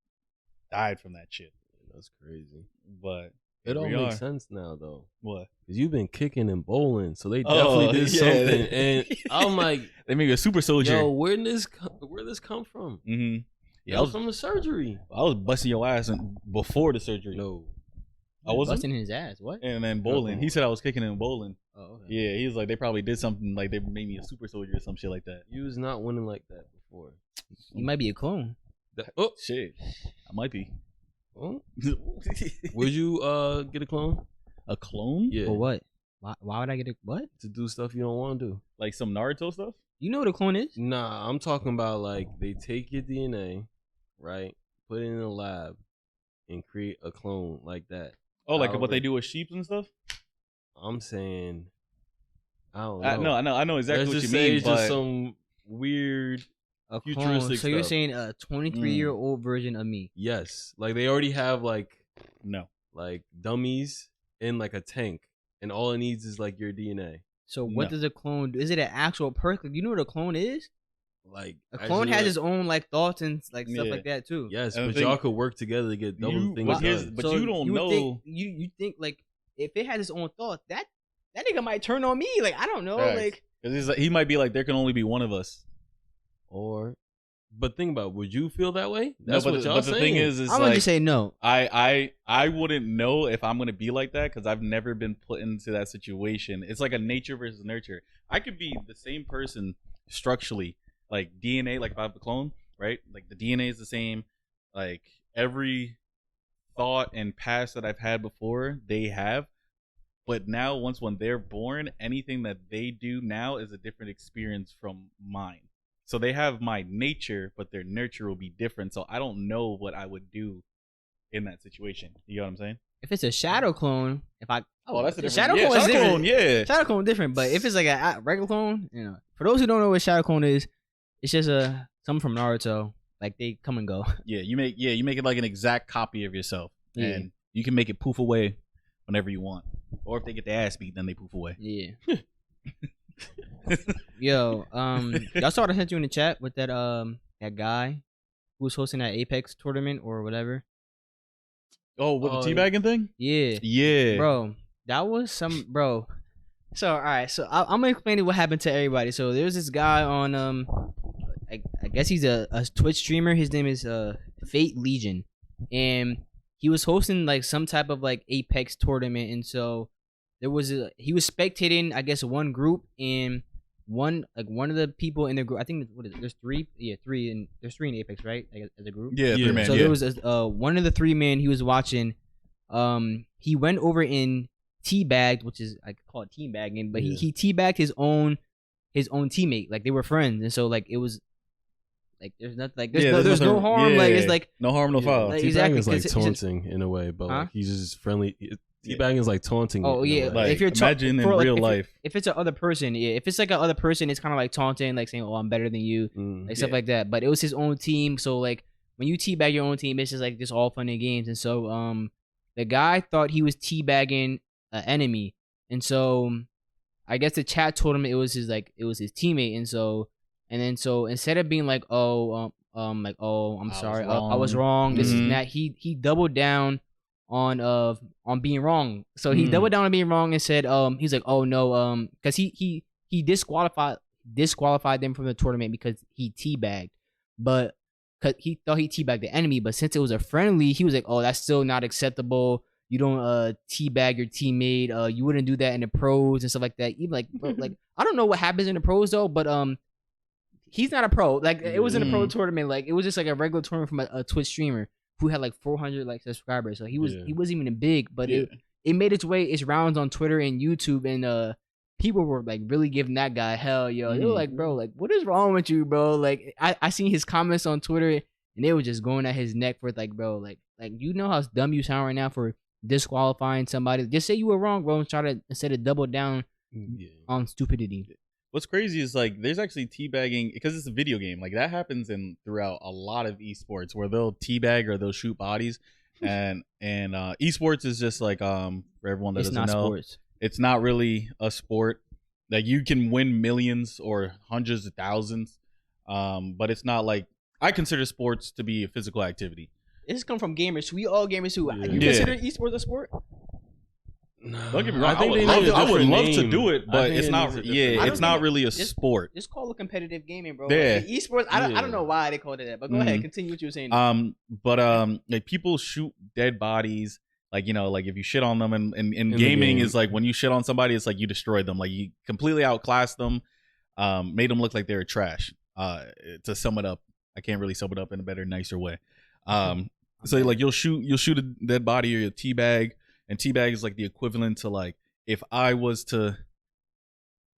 died from that shit. That's crazy. But it all makes sense now, though. What? Because you've been kicking and bowling, so they definitely did something. And I'm like, they made me a super soldier. Yo, where this come from? Yeah, I was from the surgery. I was busting your ass before the surgery. No, I wasn't busting his ass. What? And then bowling. He said I was kicking and bowling. Oh, okay. Yeah, he was like, they probably did something like they made me a super soldier or some shit like that. You was not winning like that before. You might be a clone. Oh shit, I might be. Oh. Would you get a clone? A clone? Yeah. For what? Why would I get a what? To do stuff you don't want to do. Like some Naruto stuff? You know what a clone is? Nah, I'm talking about like they take your DNA, right? Put it in a lab and create a clone like that. Oh, like what they do with sheep and stuff? I'm saying, I don't know. I know exactly what you mean. It's just some weird futuristic stuff. So you're saying a 23-year-old version of me? Yes. Like they already have like dummies in like a tank, and all it needs is like your DNA. So what does a clone do? Is it an actual person? Do you know what a clone is? Like a clone has his own like thoughts and like stuff like that too. Yes, but y'all could work together to get double things done. But so you don't know. You think like if it has its own thoughts, that nigga might turn on me. Like I don't know. Like because he might be like, there can only be one of us. But think about it, would you feel that way? That's what y'all saying. The thing is I'm gonna just say no. I wouldn't know if I'm gonna be like that because I've never been put into that situation. It's like a nature versus nurture. I could be the same person structurally, like DNA, like if I have a clone, right? Like the DNA is the same. Like every thought and past that I've had before, they have. But now, when they're born, anything that they do now is a different experience from mine. So they have my nature, but their nurture will be different. So I don't know what I would do in that situation. You know what I'm saying? If it's a shadow clone, that's a different shadow clone. Yeah, shadow clone different. But if it's like a regular clone, for those who don't know what shadow clone is, it's just something from Naruto. Like they come and go. Yeah, you make it like an exact copy of yourself, and you can make it poof away whenever you want. Or if they get their ass beat, then they poof away. Yeah. Yo, y'all saw what I sent you in the chat with that that guy who was hosting that Apex tournament or whatever. Oh, with the teabagging thing? Yeah, bro, that was some bro. So all right, so I'm gonna explain what happened to everybody. So there's this guy on I guess he's a Twitch streamer. His name is Fate Legion, and he was hosting like some type of like Apex tournament, and so there was he was spectating, I guess, one group, and one of the people in the group, I think there's three, and there's three in Apex, right? Like, as a group. Yeah, 3 man. So there was one of the 3 men he was watching. He went over and teabagged, which is I call it teabagging, but he teabagged his own teammate. Like they were friends, and so like it was. Like there's nothing, like there's no harm. Like it's like no harm, no foul. Like, teabagging is like taunting in a way, but like he's just friendly. Teabagging is like taunting. Oh yeah, like, if you're imagine in real life, if it's a other person, if it's like a other person, it's kind of like taunting, like saying, "Oh, I'm better than you," like stuff like that. But it was his own team, so like when you teabag your own team, it's just like just all fun and games. And so the guy thought he was teabagging an enemy, and so I guess the chat told him it was his teammate, and so And then so instead of being like, like, oh, I'm sorry, I was wrong. This is that. He doubled down on being wrong. So he doubled down on being wrong and said, he's like, oh no, because he disqualified them from the tournament because he teabagged, but because he thought he teabagged the enemy, but since it was a friendly, he was like, oh, that's still not acceptable. You don't teabag your teammate. You wouldn't do that in the pros and stuff like that. Even like, bro, like I don't know what happens in the pros though, but he's not a pro. Like it was in a pro tournament. Like it was just like a regular tournament from a Twitch streamer who had like 400 like subscribers. So he wasn't even big, but it made its rounds on Twitter and YouTube, and people were like really giving that guy hell, yo. They were like, bro, like what is wrong with you, bro? Like I seen his comments on Twitter and they were just going at his neck for like, bro, like you know how dumb you sound right now for disqualifying somebody. Just say you were wrong, bro, and try to instead of double down on stupidity. What's crazy is like there's actually teabagging because it's a video game. Like that happens throughout a lot of esports where they'll teabag or they'll shoot bodies, and esports is just like for everyone that doesn't know, sports. It's not really a sport. Like you can win millions or hundreds of thousands, but it's not like I consider sports to be a physical activity. This come from gamers. We all gamers who you consider esports a sport? No, don't get me wrong. I would love to do it, but it's not. Yeah, it's not really a sport. It's called a competitive gaming, bro. Yeah, like, esports. I don't know why they called it that, but go ahead, continue what you were saying. Like people shoot dead bodies. Like like if you shit on them, and gaming is like when you shit on somebody, it's like you destroyed them. Like you completely outclassed them, made them look like they were trash. To sum it up, I can't really sum it up in a better, nicer way. So like you'll shoot a dead body or you'll teabag. And teabag is like the equivalent to like if I was to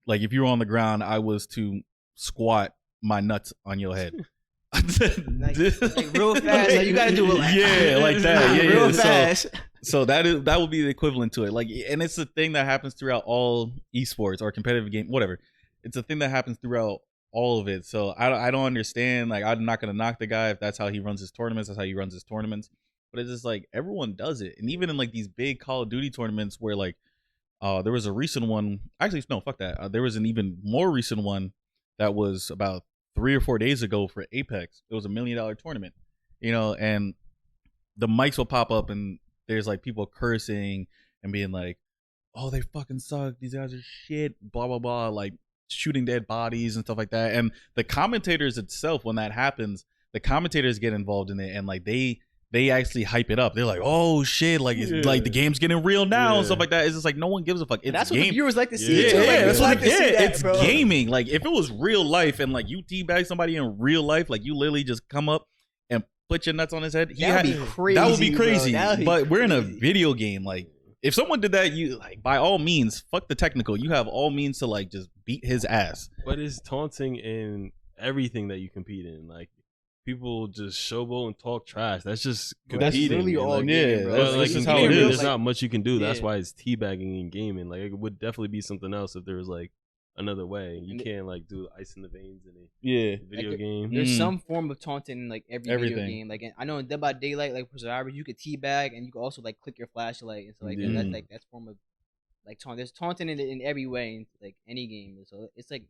like if you were on the ground, I was to squat my nuts on your head. like real fast. Like you gotta do it like like that. Yeah, real fast. So that would be the equivalent to it. Like, and it's a thing that happens throughout all esports or competitive game, whatever. It's a thing that happens throughout all of it. So I don't understand. Like I'm not gonna knock the guy if that's how he runs his tournaments. That's how he runs his tournaments. But it's just like everyone does it, and even in like these big Call of Duty tournaments where like there was a recent one. Actually, no, fuck that. There was an even more recent one that was about 3 or 4 days ago for Apex. It was $1 million tournament, and the mics will pop up and there's like people cursing and being like, "Oh, they fucking suck. These guys are shit." Blah blah blah, like shooting dead bodies and stuff like that. And the commentators itself, when that happens, the commentators get involved in it, and like they actually hype it up. They're like, "Oh shit, like it's like the game's getting real now," and stuff like that. It's just like no one gives a fuck. It's that's what the viewers like to see. It's gaming. Like if it was real life and like you teabag somebody in real life, like you literally just come up and put your nuts on his head. That would be crazy. That would be crazy. But we're in a video game. Like if someone did that, you like by all means, fuck the technical. You have all means to like just beat his ass. But it's taunting in everything that you compete in. Like people just showboat and talk trash. That's just competing. That's really all gaming, bro. Like in gaming, there's not much you can do. That's why it's teabagging in gaming. Like it would definitely be something else if there was like another way. You can't like do ice in the veins in a video game. There's some form of taunting in like every video game. Like I know in Dead by Daylight, like for survivors, you could teabag and you could also like click your flashlight and stuff like that. That's form of like taunt. There's taunting in every way in like any game. So it's like.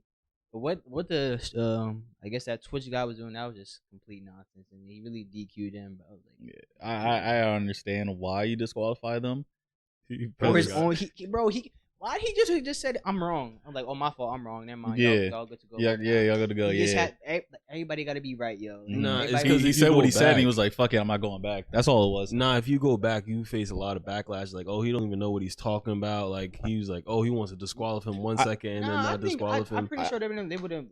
But what the I guess that Twitch guy was doing, that was just complete nonsense, and he really DQ'd him. But I was like, I understand why you disqualify them. For his own, why he just said I'm wrong? I'm like, oh my fault, I'm wrong. Never mind. Y'all good to go. Y'all good to go. Everybody got to be right, yo. Nah, it's because he said what he said. And he was like, fuck it, I'm not going back. That's all it was. Nah, if you go back, you face a lot of backlash. Like, oh, he don't even know what he's talking about. Like he was like, oh, he wants to disqualify him 1 second and then not disqualify him. I'm pretty sure they would have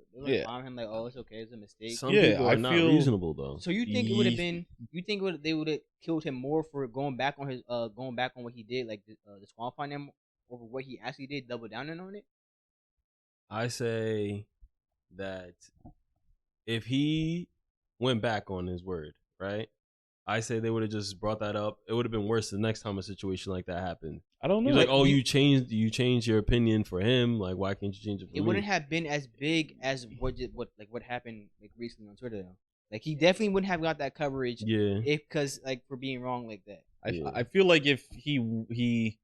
found him like, oh, it's okay, it's a mistake. Some people are not reasonable though. So you think it would have been? You think they would have killed him more for going back on what he did, like disqualifying him over what he actually did, double down on it? I say that if he went back on his word, right? I say they would have just brought that up. It would have been worse the next time a situation like that happened. I don't know. He's like, oh, you changed your opinion for him. Like, why can't you change it for me? It wouldn't have been as big as what happened like recently on Twitter though. Like he definitely wouldn't have got that coverage. Yeah. Because like for being wrong like that. I feel like if he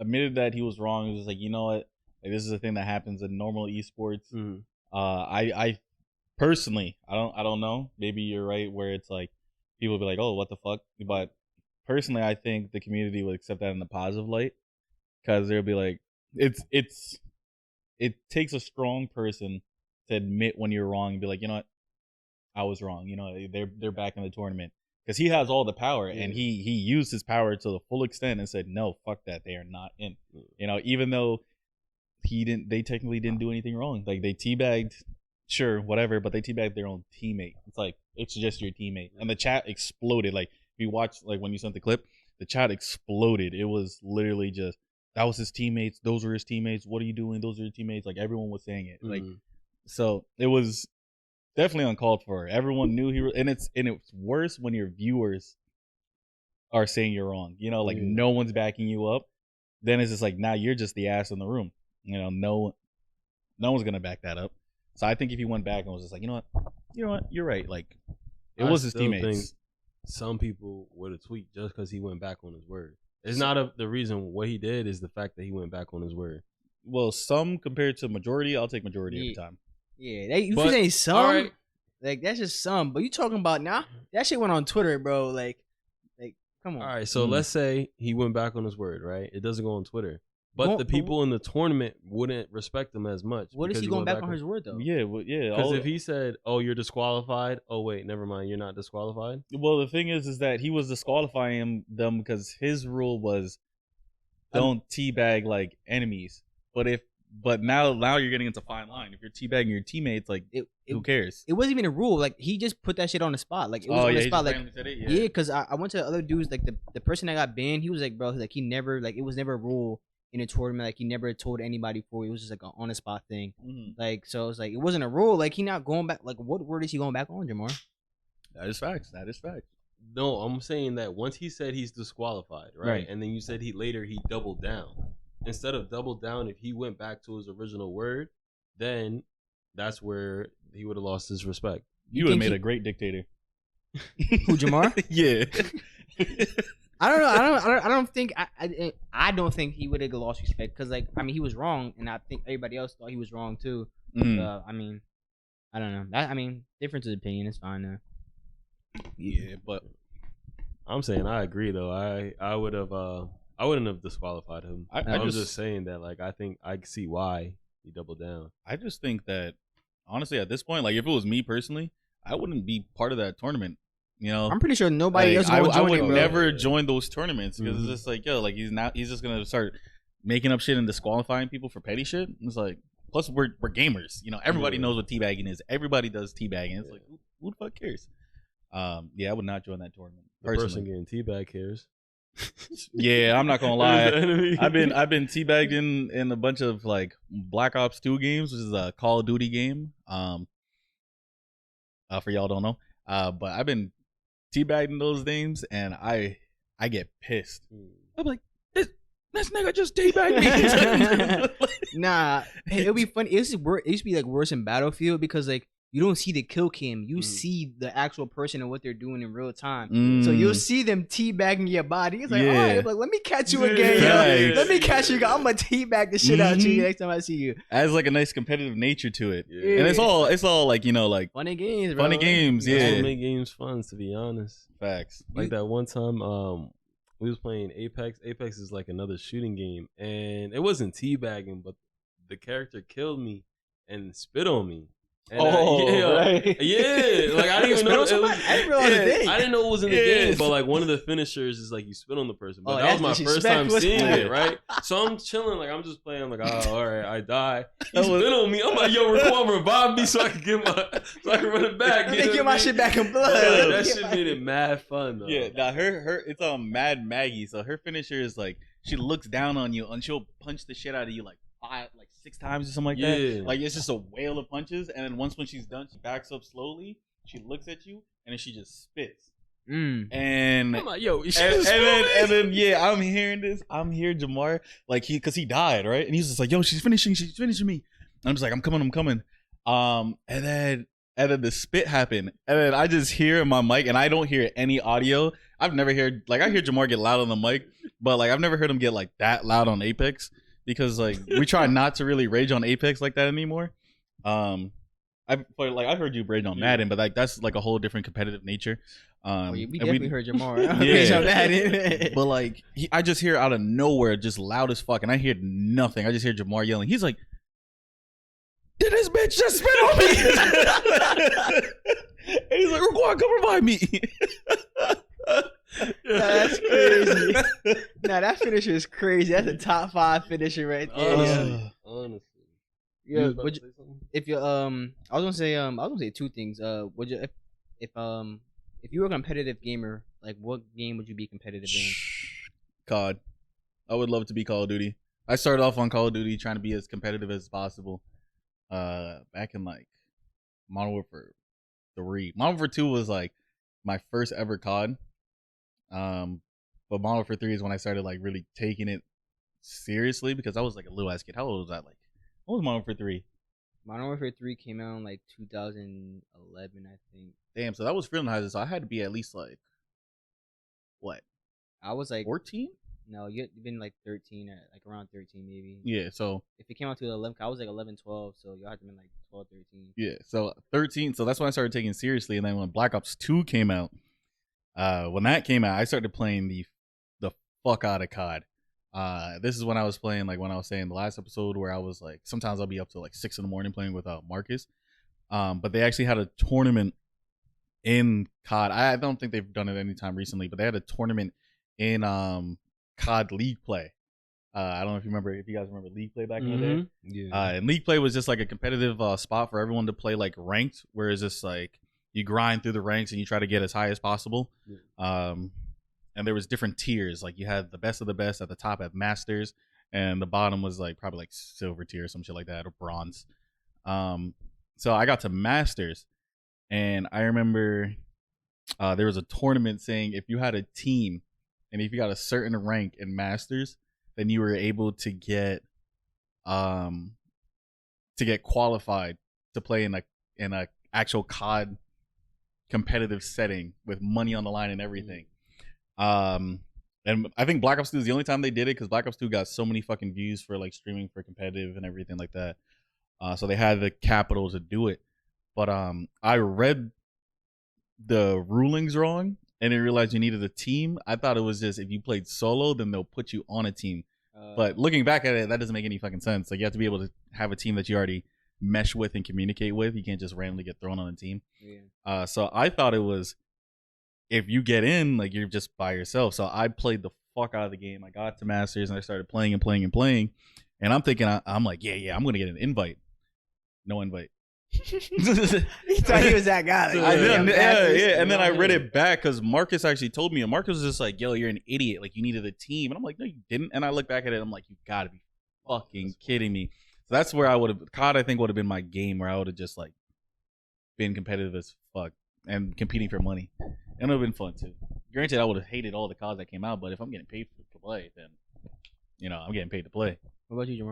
admitted that he was wrong, it was like, you know what, like this is a thing that happens in normal esports. I personally, I don't know. Maybe you're right where it's like people be like, oh, what the fuck? But personally, I think the community would accept that in the positive light because they'll be like, it takes a strong person to admit when you're wrong and be like, you know what, I was wrong. You know, they're back in the tournament because he has all the power and he used his power to the full extent and said, no, fuck that, they are not in. You know, even though they technically didn't do anything wrong. Like they teabagged, sure, whatever, but they teabagged their own teammate. It's like it's just your teammate, and the chat exploded. Like if you watch, like when you sent the clip, the chat exploded. It was literally just that was his teammates. Those were his teammates. What are you doing? Those are your teammates. Like everyone was saying it. Like so, it was definitely uncalled for. Everyone knew and it's worse when your viewers are saying you're wrong. You know, like no one's backing you up. Then it's just like now you're just the ass in the room. You know, no one's gonna back that up. So I think if he went back and was just like, you know what, you're right. Like it was his teammates. Think some people would have tweaked just because he went back on his word. It's not the reason what he did is the fact that he went back on his word. Well, some compared to majority, I'll take majority every time. Yeah, you saying some? Right. Like that's just some. But you talking about now? That shit went on Twitter, bro. Like, come on. All right, so let's say he went back on his word, right? It doesn't go on Twitter. But the people in the tournament wouldn't respect him as much. What is he going back on his word, though? Yeah, well, yeah. Because if he said, oh, you're disqualified. Oh, wait, never mind. You're not disqualified. Well, the thing is that he was disqualifying them because his rule was don't teabag, like, enemies. But now you're getting into fine line. If you're teabagging your teammates, like, who cares? It wasn't even a rule. Like, he just put that shit on the spot. Like, it was on the spot. Like, yeah, because I went to other dudes, like, the person that got banned, he was like, bro, like, he never, like, it was never a rule in a tournament. Like, he never told anybody before. It was just like an on the spot thing. Like, so it was like, it wasn't a rule. Like, he not going back. Like, what word is he going back on, Jamar? That is facts. No, I'm saying that once he said he's disqualified, right? And then you said he doubled down. Instead of double down, if he went back to his original word, then that's where he would have lost his respect. You would have made a great dictator. Who, Jamar? Yeah. I don't know. I don't think he would have lost respect because, like, I mean, he was wrong, and I think everybody else thought he was wrong too. I mean, I don't know. Difference of opinion is fine now. Yeah, but I'm saying I agree though. I wouldn't have disqualified him. I'm just saying that, like, I think I see why he doubled down. I just think that honestly, at this point, like, if it was me personally, I wouldn't be part of that tournament. You know, I'm pretty sure nobody else would join. I would never join those tournaments because it's just like, yo, like he's just gonna start making up shit and disqualifying people for petty shit. It's like, plus we're gamers, you know, everybody knows what teabagging is. Everybody does teabagging. It's like, who the fuck cares? Yeah, I would not join that tournament. The person getting teabag cares. Yeah, I'm not gonna lie. I've been teabagged in a bunch of like Black Ops 2 games, which is a Call of Duty game. For y'all don't know, but I've been teabagging those names, and I get pissed. I'm like, this nigga just teabagged me. Nah, it'll be funny. It used to be like worse in Battlefield because like you don't see the kill cam, you see the actual person and what they're doing in real time. So you'll see them teabagging your body. It's like, all right, like, let me catch you again. Yo. Let me catch you. I'm gonna teabag the shit out you next time I see you. Adds like a nice competitive nature to it, and it's all like, you know, like funny games, bro. Funny games, yeah. That's what make games fun, to be honest. Facts. Like that one time, we was playing Apex. Apex is like another shooting game, and it wasn't teabagging, but the character killed me and spit on me. And right. Yeah, like I didn't even know. I didn't realize the thing. I didn't know it was in the game, but like one of the finishers is like you spit on the person. But that was my first time seeing it, right? So I'm chilling, like I'm just playing. I'm like, oh, all right, I die. He spit on me. I'm like, yo, revive me so I can run it back. Let me get my shit back in blood. Yeah, that shit made it mad fun though. Yeah, now her it's Mad Maggie. So her finisher is like she looks down on you and she'll punch the shit out of you like 6 times or something like that. Like it's just a whale of punches, and then when she's done, she backs up slowly. She looks at you, and then she just spits. And I'm like, yo, and then I'm hearing this. I'm hearing Jamar like because he died, right? And he's just like, yo, she's finishing me. And I'm just like, I'm coming. And then the spit happened, and then I just hear my mic, and I don't hear any audio. I've never heard I hear Jamar get loud on the mic, but like I've never heard him get like that loud on Apex. Because like we try not to really rage on Apex like that anymore, I heard you braid on Madden, but like that's like a whole different competitive nature. We definitely heard JAHMAR. Yeah, Madden. But like I just hear out of nowhere, just loud as fuck, and I hear nothing. I just hear JAHMAR yelling. He's like, "Did this bitch just spit on me?" And he's like, "Raquan, come revive me." That's crazy. Nah, that finisher is crazy. That's a top 5 finisher right there. Honestly. Yeah, if you I was gonna say 2 things. Would you if you were a competitive gamer, like what game would you be competitive in? COD. I would love to be Call of Duty. I started off on Call of Duty trying to be as competitive as possible. Back in like Modern Warfare 3. Modern Warfare 2 was like my first ever COD. But Modern Warfare 3 is when I started like really taking it seriously because I was like a little ass kid. How old was I? Like, what was Modern Warfare 3? Modern Warfare 3 came out in like 2011, I think. Damn, so that was feeling high, so I had to be at least like what? I was like 14? No, you've been like 13, like around 13 maybe. Yeah, so if it came out to 11, I was like 11, 12, so y'all had to been like 12, 13. Yeah, so 13. So that's when I started taking it seriously, and then when Black Ops 2 came out, when that came out, I started playing the fuck out of COD. This is when I was playing, like when I was saying the last episode, where I was like, sometimes I'll be up to like 6 in the morning playing with Marcus. But they actually had a tournament in COD. I don't think they've done it anytime recently, but they had a tournament in COD League Play. I don't know if you guys remember League Play back in the day. Yeah. And League Play was just like a competitive spot for everyone to play like ranked, where it's just like you grind through the ranks and you try to get as high as possible. And there was different tiers. Like you had the best of the best at the top at Masters, and the bottom was like probably like silver tier or some shit like that, or bronze. So I got to Masters, and I remember there was a tournament saying if you had a team and if you got a certain rank in Masters, then you were able to get qualified to play in a actual COD competitive setting with money on the line and everything. And I think Black Ops 2 is the only time they did it, because Black Ops 2 got so many fucking views for like streaming for competitive and everything like that. So they had the capital to do it. But I read the rulings wrong and I realized you needed a team. I thought it was just if you played solo, then they'll put you on a team. But looking back at it, that doesn't make any fucking sense. Like you have to be able to have a team that you already mesh with and communicate with. You can't just randomly get thrown on a team. Yeah. So I thought it was if you get in, like you're just by yourself. So I played the fuck out of the game. I got to Masters and I started playing and playing and playing. And I'm thinking, I'm like, yeah, I'm gonna get an invite. No invite. He thought he was that guy. Like, yeah. And then I read it back because Marcus actually told me, and Marcus was just like, yo, you're an idiot. Like, you needed a team. And I'm like, no, you didn't. And I look back at it, I'm like, you gotta be fucking kidding me. So that's where I would have, COD, I think, would have been my game where I would have just like been competitive as fuck and competing for money. And it would have been fun too. Granted, I would have hated all the CODs that came out, but if I'm getting paid to play, then, you know, I'm getting paid to play. What about you,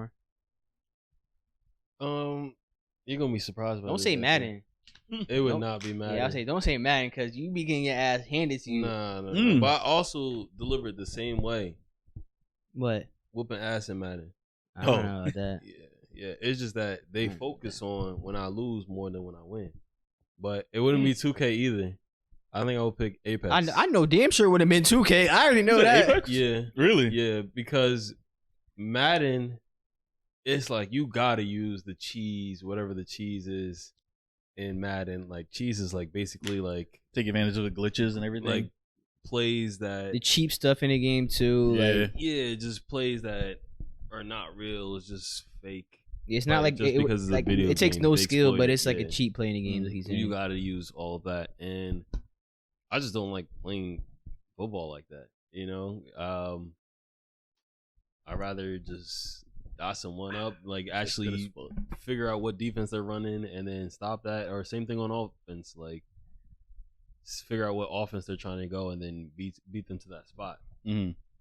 JAHMAR? You're gonna be surprised by Don't say Madden. It would not be Madden. Yeah, I'll say don't say Madden because you be getting your ass handed to you. Nah. But I also delivered the same way. What? Whooping ass in Madden. I don't know about that. Yeah. It's just that they focus on when I lose more than when I win. But it wouldn't be 2K either. I think I would pick Apex. I know damn sure would have been 2K. I already know that. Apex? Yeah. Really? Yeah, because Madden, it's like you gotta use the cheese, whatever the cheese is in Madden. Like cheese is like basically like take advantage of the glitches and everything. Like plays that the cheap stuff in the game too. Yeah, just plays that are not real. It's just fake. It's not like it takes no skill, but it's like a cheap play in the game that he's in. You gotta use all of that, and I just don't like playing football like that. You know, I'd rather just dot someone up, like actually figure out what defense they're running and then stop that, or same thing on offense, like figure out what offense they're trying to go and then beat them to that spot.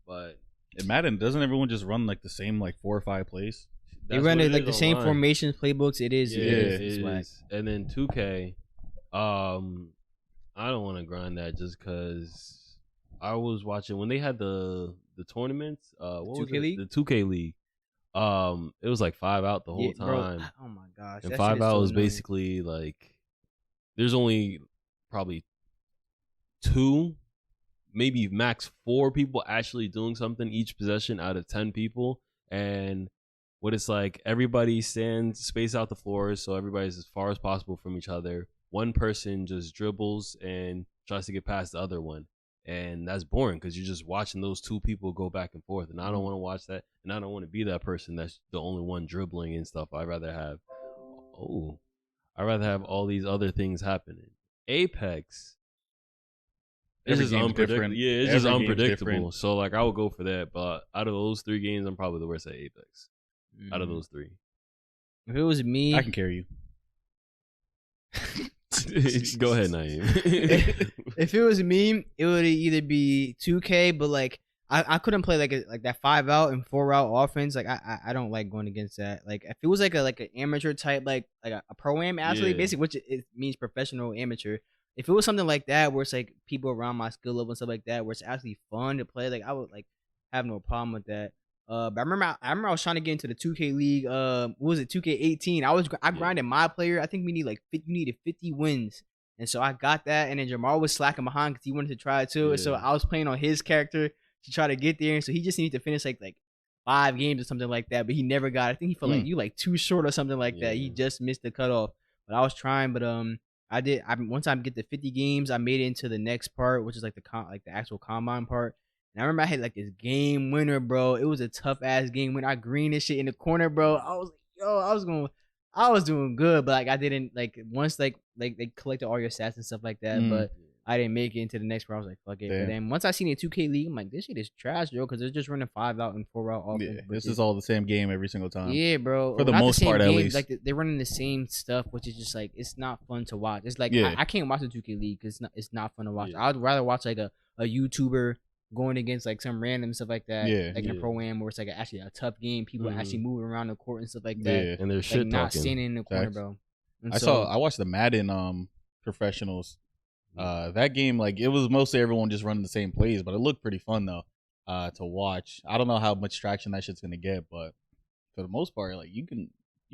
But in Madden, doesn't everyone just run like the same like 4 or 5 plays? They run it like the same formations, playbooks. It is. And then 2K, I don't want to grind that just because I was watching when they had the tournaments. What was it? League? The 2K League. It was like 5 out the whole Bro. time. Oh my gosh. And that 5 shit is out so was annoying. basically like there's only probably 2, maybe max 4 people actually doing something each possession out of 10 people. And what it's like, everybody stands, space out the floors, so everybody's as far as possible from each other. One person just dribbles and tries to get past the other one. And that's boring because you're just watching those 2 people go back and forth. And I don't want to watch that. And I don't want to be that person that's the only one dribbling and stuff. I'd rather have all these other things happening. Apex. It's just unpredictable. Yeah, it's just unpredictable. So like I would go for that. But out of those 3 games, I'm probably the worst at Apex. Out of those 3. If it was me, I can carry you. Go ahead, Naeem. If it was me, it would either be 2K, but like I couldn't play like that 5 out and 4 out offense. Like I don't like going against that. Like if it was like an amateur type, like a pro-am athlete, basically, which it means professional amateur. If it was something like that where it's like people around my skill level and stuff like that, where it's actually fun to play, like I would like have no problem with that. But I remember I was trying to get into the 2K league. What was it, 2K18? I grinded my player. I think we need you needed 50 wins, and so I got that. And then JAHMAR was slacking behind because he wanted to try it too. And so I was playing on his character to try to get there. And so he just needed to finish like 5 games or something like that. But he never got it. I think he felt like you like too short or something like that. He just missed the cutoff. But I was trying. But I did. Once I get to 50 games, I made it into the next part, which is like the actual combine part. And I remember I had like this game winner, bro. It was a tough ass game winner. I greened this shit in the corner, bro. I was like, yo, I was doing good, but like I didn't like once like they collected all your stats and stuff like that, but I didn't make it into the next part. I was like, fuck it. But then once I seen the 2K league, I'm like, this shit is trash, bro, because they're just running 5 out and 4 out offense. Yeah, this is all the same game every single time. Yeah, bro. For the most part, at least. Like they're running the same stuff, which is just like it's not fun to watch. It's like I can't watch the 2K league because it's not fun to watch. I'd rather watch like a YouTuber going against like some random stuff like that, like in a pro-am where it's like actually a tough game. People actually moving around the court and stuff like that. And they're like shit not talking. standing in the corner, bro. And I watched the Madden professionals. That game, like it was mostly everyone just running the same plays, but it looked pretty fun though to watch. I don't know how much traction that shit's gonna get, but for the most part, like you can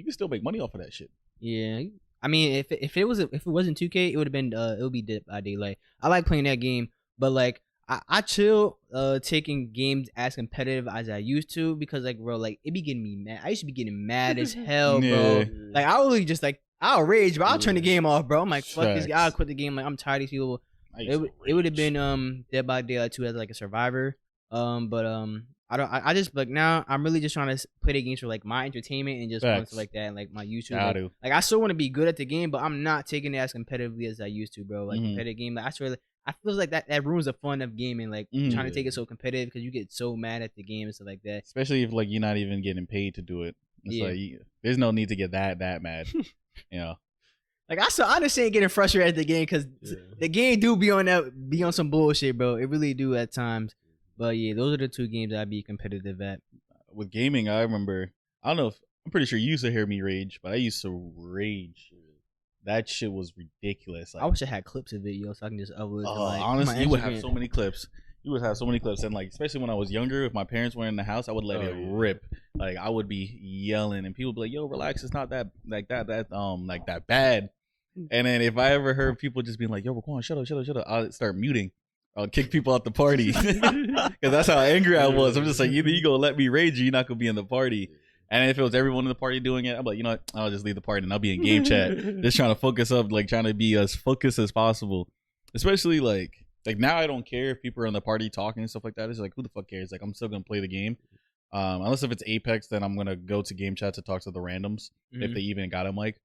still make money off of that shit. Yeah, I mean, if it wasn't 2K, it would have been it would be Dead by Daylight. I like playing that game, but like I chill taking games as competitive as I used to because like bro, like it be getting me mad. I used to be getting mad as hell, bro. Like I would just like I'll rage, but I'll turn the game off, bro. I'm like, fuck this guy. I'll quit the game. Like I'm tired of these people. It would have been Dead by Daylight 2 as like a survivor. I just like now I'm really just trying to play the games for like my entertainment and just stuff like that and like my YouTube. Like I still want to be good at the game, but I'm not taking it as competitively as I used to, bro. Like competitive game. Like, I swear, I feel like that ruins the fun of gaming. Like trying to take it so competitive because you get so mad at the game and stuff like that. Especially if like you're not even getting paid to do it. It's like there's no need to get that mad. You know. Like I understand getting frustrated at the game because the game do be on some bullshit, bro. It really do at times. But yeah, those are the 2 games I'd be competitive at. With gaming, I remember. I don't know if I'm pretty sure you used to hear me rage, but I used to rage. That shit was ridiculous. Like, I wish I had clips of it, yo, so I can just upload. Honestly, you would have so many clips. You would have so many clips, and like especially when I was younger, if my parents were in the house, I would let it rip. Like I would be yelling, and people would be like, "Yo, relax, it's not that like that bad." And then if I ever heard people just being like, "Yo, Raquan, shut up," I'd start muting. I'll kick people out the party because that's how angry I was. I'm just like, either you gonna let me rage or you're not gonna be in the party. And if it was everyone in the party doing it, I'm like, you know what? I'll just leave the party and I'll be in game chat, just trying to focus up, like trying to be as focused as possible. Especially like now I don't care if people are in the party talking and stuff like that. It's like, who the fuck cares? Like I'm still gonna play the game. Unless if it's Apex, then I'm gonna go to game chat to talk to the randoms if they even got a mic.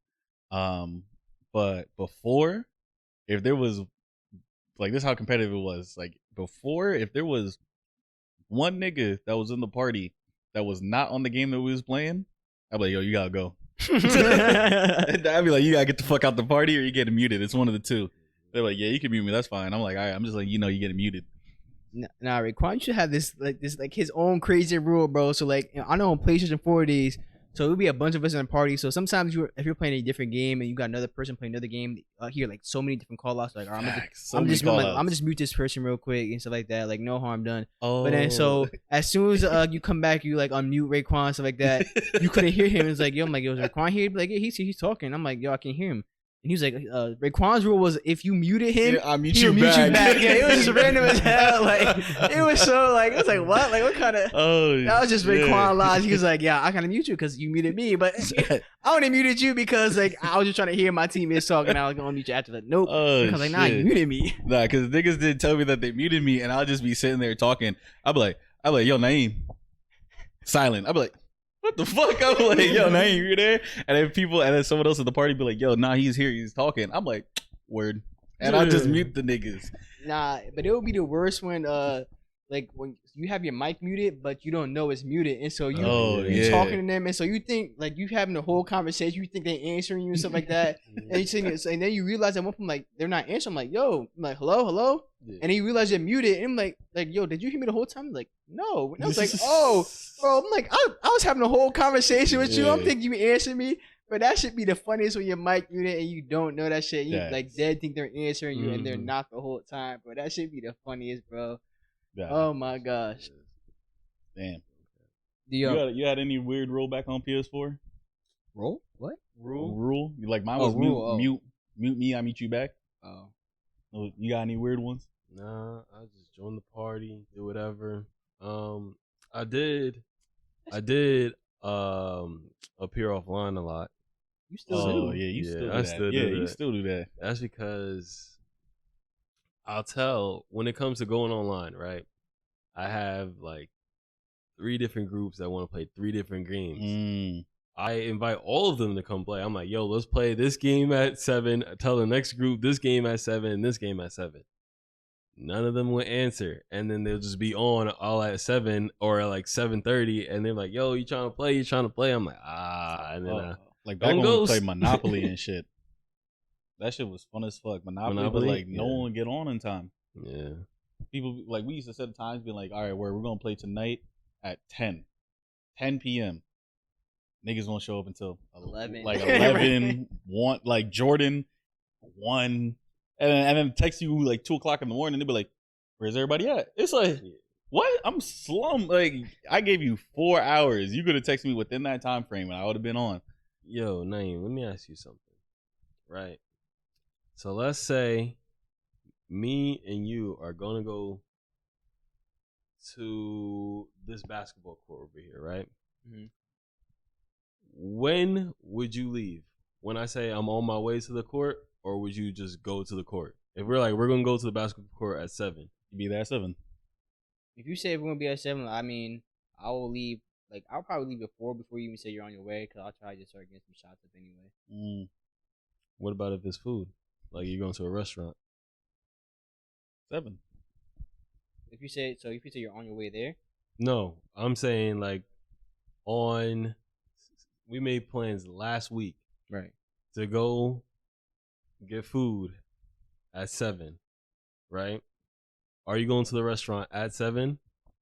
But before, if there was like this, is how competitive it was. Like before, if there was one nigga that was in the party that was not on the game that we was playing, I'd be like, yo, you gotta go. And I'd be like, you gotta get the fuck out the party or you getting muted. It's one of the two. They're like, yeah, you can mute me. That's fine. I'm like, all right. I'm just like, you know, you getting muted. Nah, Raquan, you should have this his own crazy rule, bro. So like, I know on PlayStation 4 days, So it would be a bunch of us in a party. So sometimes if you're playing a different game and you got another person playing another game, hear like so many different call outs. Like, I'm gonna just mute this person real quick and stuff like that. Like, no harm done. Oh. But then so as soon as you come back, you like unmute Raekwon, stuff like that. You couldn't hear him. It's like, yo, I'm like, yo, is Raekwon here? Like, yeah, he's talking. I'm like, yo, I can hear him. And he was like, Raekwon's rule was if you muted him, I'll mute he'll you mute you back. back. Yeah, it was just random as hell. Like, it was so like, it was like, what? Like, what kind of? Oh, that was just Raekwon lies. He was like, yeah, I kind of mute you because you muted me, but I only muted you because like I was just trying to hear my teammates talking. I was gonna mute you after that. Nope. Because like, nah, you muted me. Nah, because niggas didn't tell me that they muted me, and I'll just be sitting there talking. I'll be like, yo, Naeem, silent. I'll be like, what the fuck? I'm like, yo, Naeem, you're there? And then someone else at the party be like, yo, nah, he's here, he's talking. I'm like, word. And I'll just mute the niggas. Nah, but it would be the worst when like when you have your mic muted, but you don't know it's muted, and so you're talking to them, and so you think like you having a whole conversation, you think they answering you and stuff like that, and you think and then you realize at one point like they're not answering. I'm like, yo, I'm like, hello, and then you realize you're muted, and I'm like, yo, did you hear me the whole time? I'm like, no, and I was like, oh, bro, I'm like, I was having a whole conversation with you. I'm thinking you answering me. But that should be the funniest when your mic muted and you don't know that shit. You like dead think they're answering you and they're not the whole time. But that should be the funniest, bro. Yeah. Oh my gosh. Damn. You had any weird rule back on PS4? Rule? What? Rule? Like mine was mute me, I mute you back. Oh. You got any weird ones? Nah, I just joined the party, do whatever. I did appear offline a lot. You still do? Yeah, you still do that. You still do that. That's because I'll tell when it comes to going online, right? I have like 3 different groups that want to play 3 different games. I invite all of them to come play. I'm like, yo, let's play this game at 7. Tell the next group this game at 7 and this game at 7. None of them would answer, and then they'll just be on all at 7 or at like 7:30, and they're like, "Yo, you trying to play? You trying to play?" I'm like, and then like back when we played Monopoly and shit. That shit was fun as fuck. Monopoly? But like no one would get on in time. Yeah, people like we used to set times, be like, all right, we're gonna play tonight at 10 p.m. Niggas won't show up until 11, like 11, 1, like Jordan 1. And then text you like 2:00 in the morning. They'll be like, "Where's everybody at?" It's like, what? I'm slummed. Like I gave you 4 hours. You could have texted me within that time frame, and I would have been on. Yo, Naeem, let me ask you something. Right. So let's say me and you are gonna go to this basketball court over here, right? Mm-hmm. When would you leave? When I say I'm on my way to the court? Or would you just go to the court? If we're like, we're going to go to the basketball court at 7. You be there at 7. If you say we're going to be at 7, I mean, I will leave. Like, I'll probably leave before you even say you're on your way. Because I'll try to just start getting some shots up anyway. What about if it's food? Like, you're going to a restaurant? 7. If you say you're on your way there? No. I'm saying, like, we made plans last week. Right. To go get food at 7, right? Are you going to the restaurant at 7?